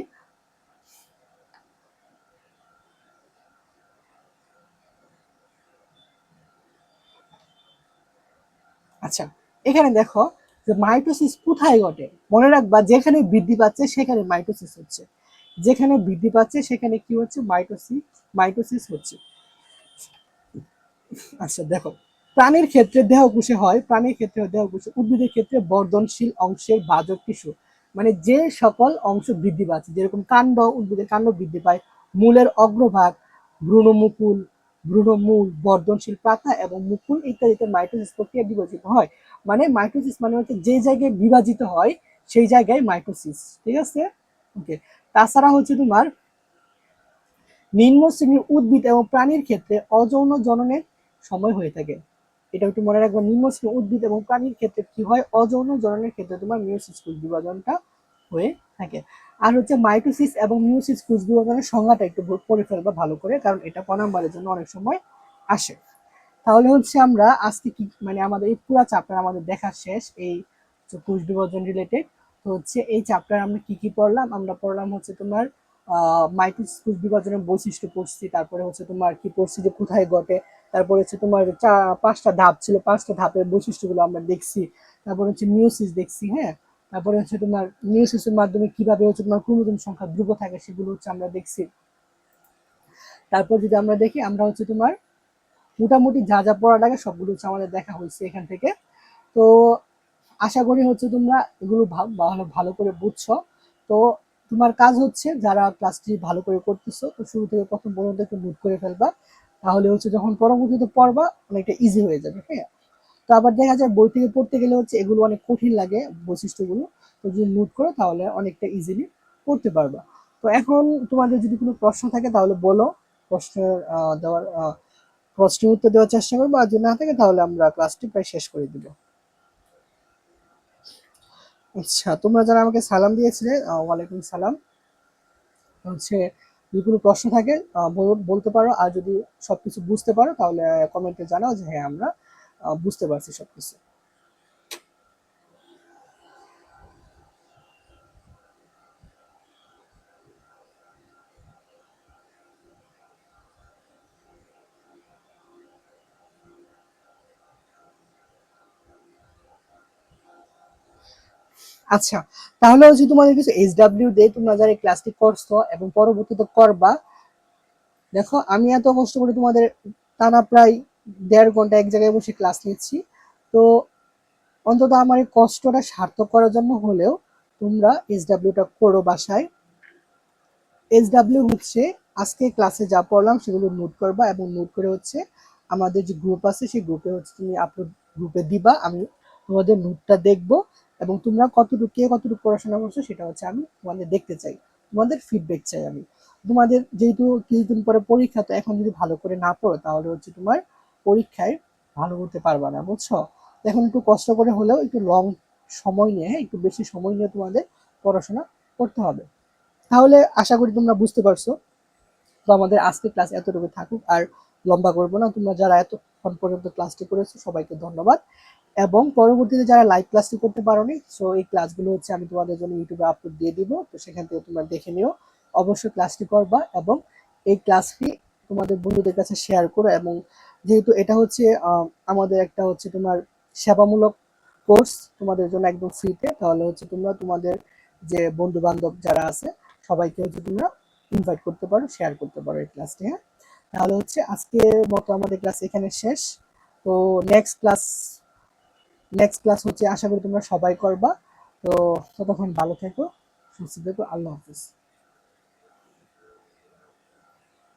আচ্ছা, এখানে দেখো যে মাইটোসিস কোথায় ঘটে, মনে রাখবা যেখানে বৃদ্ধি পাচ্ছে সেখানে মাইটোসিস হচ্ছে, যেখানে বৃদ্ধি পাচ্ছে সেখানে কি হচ্ছে, মাইটোসিস মাইটোসিস হচ্ছে। আচ্ছা দেখো, প্রাণীর ক্ষেত্রে দেহকোষে হয়, প্রাণীর ক্ষেত্রে দেহকোষে, উদ্ভিদের ক্ষেত্রে বর্ধনশীল অংশের ভাজক টিস্যু, মানে যে সকল অংশ বৃদ্ধি পাচ্ছে, যেরকম কাণ্ড, উদ্ভিদের কাণ্ড বৃদ্ধি পায়, মূলের অগ্রভাগ, ভ্রূণমুকুল, ভ্রূণমূল, বর্ধনশীল পাতা এবং মুকুল ইত্যাদিতে মাইটোসিস প্রক্রিয়া বিভাজিত হয়। মানে মাইটোসিস মানে হচ্ছে যে জায়গায় বিভাজিত হয় সেই জায়গায় মাইটোসিস। ঠিক আছে, ওকে। তাছাড়া হচ্ছে তোমার নিম্ন শ্রেণীর উদ্ভিদ এবং প্রাণীর ক্ষেত্রে অযৌন জননের সময় হয়ে থাকে। এটা একটু মনে রাখবো, নিম্ন শ্রেণীর উদ্ভিদ এবং প্রাণীর ক্ষেত্রে কি হয়, অযৌন জননের ক্ষেত্রে তোমার মিয়োসিস কোষ বিভাজনটা হয়ে থাকে। আর হচ্ছে মাইটোসিস এবং মিয়োসিস কোষ বিভাজনের সংজ্ঞাটা একটু পড়ে ফেলবা ভালো করে, কারণ এটা ক নাম্বারের জন্য অনেক সময় আসে। তাহলে হচ্ছে আমরা আজকে কি মানে আমাদের এই পুরো চ্যাপ্টার আমাদের দেখা শেষ, এই কোষ বিভাজন রিলেটেড। তো হচ্ছে এই চ্যাপ্টার আমরা কি কি পড়লাম, আমরা পড়লাম হচ্ছে তোমার মাইটোসিস কোষ বিভাজনের বৈশিষ্ট্য পড়ছি, তারপরে হচ্ছে তোমার কি পড়ছি যে কোথায় ঘটে, তারপরে হচ্ছে তোমার 5টা ধাপ ছিল, 5টা ধাপের বৈশিষ্ট্যগুলো আমরা দেখছি, তারপরে হচ্ছে মিয়োসিস দেখছি। হ্যাঁ, তারপরে হচ্ছে তোমার মিয়োসিসের মাধ্যমে কিভাবে হচ্ছে তোমার ক্রোমোজোম সংখ্যা ধ্রুব থাকে সেগুলো হচ্ছে আমরা দেখছি। তারপর যদি আমরা দেখি, আমরা হচ্ছে তোমার মোটামুটি যা যা পড়া লাগে সবগুলো হচ্ছে আমাদের দেখা হয়েছে এখান থেকে। তো আশা করি হচ্ছে তোমরা এগুলো ভালো ভালো করে বুঝছো। তো তোমার কাজ হচ্ছে যারা ক্লাসটি ভালো করে করতেছো, তো শুরু থেকে প্রথম পর্যন্ত একটু নোট করে ফেলবা, তাহলে হচ্ছে যখন পরবর্তীতে পড়বা অনেকটা ইজি হয়ে যাবে। হ্যাঁ, তো আবার দেখা যায় বই থেকে পড়তে গেলে হচ্ছে এগুলো অনেক কঠিন লাগে বৈশিষ্ট্যগুলো, তো যদি নোট করো তাহলে অনেকটা ইজিলি পড়তে পারবা। তো এখন তোমাদের যদি কোনো প্রশ্ন থাকে তাহলে বলো, প্রশ্নের প্রশ্নের উত্তর দেওয়ার চেষ্টা করবো, আর যদি না থাকে তাহলে আমরা ক্লাসটি প্রায় শেষ করে দিব। আচ্ছা, তোমরা যারা আমাকে সালাম দিয়েছিলে, ওয়ালাইকুম সালাম। হচ্ছে যদি কোনো প্রশ্ন থাকে বলতে পারো, আর যদি সবকিছু বুঝতে পারো তাহলে কমেন্টে জানাও যে হ্যাঁ আমরা বুঝতে পারছি সবকিছু। আচ্ছা, তাহলে হচ্ছে তোমাদের কিছু এইচডাব্লিউ দিয়ে তোমরা যারা এই ক্লাসটি করছো এবং পরবর্তীতে করবা, দেখো আমি এত কষ্ট করে তোমাদের টানা প্রায় 1.5 ঘন্টা এক জায়গায় বসে ক্লাস নিচ্ছি। তো অন্তত আমার এই কষ্টটা সার্থক করার জন্য হলেও তোমরা এইচডাব্লিউটা করো বাসায়। এইচডাব্লিউ হচ্ছে আজকে ক্লাসে যা পড়লাম সেগুলো নোট করবা, এবং নোট করে হচ্ছে আমাদের যে গ্রুপ আছে সেই গ্রুপে হচ্ছে তুমি আপলোড গ্রুপে দিবা। আমি তোমাদের নোটটা দেখবো, এবং তোমরা কতটুকু কে কতটুকু পড়াশোনা করছো সেটা হচ্ছে আমি তোমাদের দেখতে চাই, তোমাদের ফিডব্যাক চাই আমি। তোমাদের যেহেতু কিছুদিন পরে পরীক্ষা, তো এখন যদি ভালো করে না পড়ো তাহলে হচ্ছে তোমার পরীক্ষায় ভালো করতে পারবা না, বুঝছো? তো এখন একটু কষ্ট করে হলেও একটু লং সময় নিয়ে, হ্যাঁ একটু বেশি সময় নিয়ে তোমাদের পড়াশোনা করতে হবে। তাহলে আশা করি তোমরা বুঝতে পারছো। তো আমাদের আজকে ক্লাস এতটুকু থাকুক, আর লম্বা করবো না। তোমরা যারা এতক্ষণ পর্যন্ত ক্লাসটি করেছো সবাইকে ধন্যবাদ। এবং পরবর্তীতে যারা লাইভ ক্লাসটি করতে পারোনি, সো এই ক্লাসগুলো হচ্ছে আমি তোমাদের জন্য ইউটিউবে আপলোড দিয়ে দিব, তো সেখান থেকে তোমরা দেখে নিও। অবশ্যই ক্লাসটি করবা, এবং এই ক্লাসটি তোমাদের বন্ধুদের কাছে শেয়ার করো। এবং যেহেতু এটা হচ্ছে আমাদের একটা হচ্ছে তোমার সেবামূলক কোর্স, তোমাদের জন্য একদম ফ্রিতে, তাহলে হচ্ছে তোমরা তোমাদের যে বন্ধু বান্ধব যারা আছে সবাইকে হচ্ছে তোমরা ইনভাইট করতে পারো, শেয়ার করতে পারো এই ক্লাসটি। হ্যাঁ, তাহলে হচ্ছে আজকের মতো আমাদের ক্লাস এখানে শেষ। তো নেক্সট ক্লাস নেক্সট ক্লাস হচ্ছে আশা করি তোমরা সবাই করবা। তো ততক্ষণ ভালো থেকো, সুস্থ থেকো, আল্লাহ হাফিজ।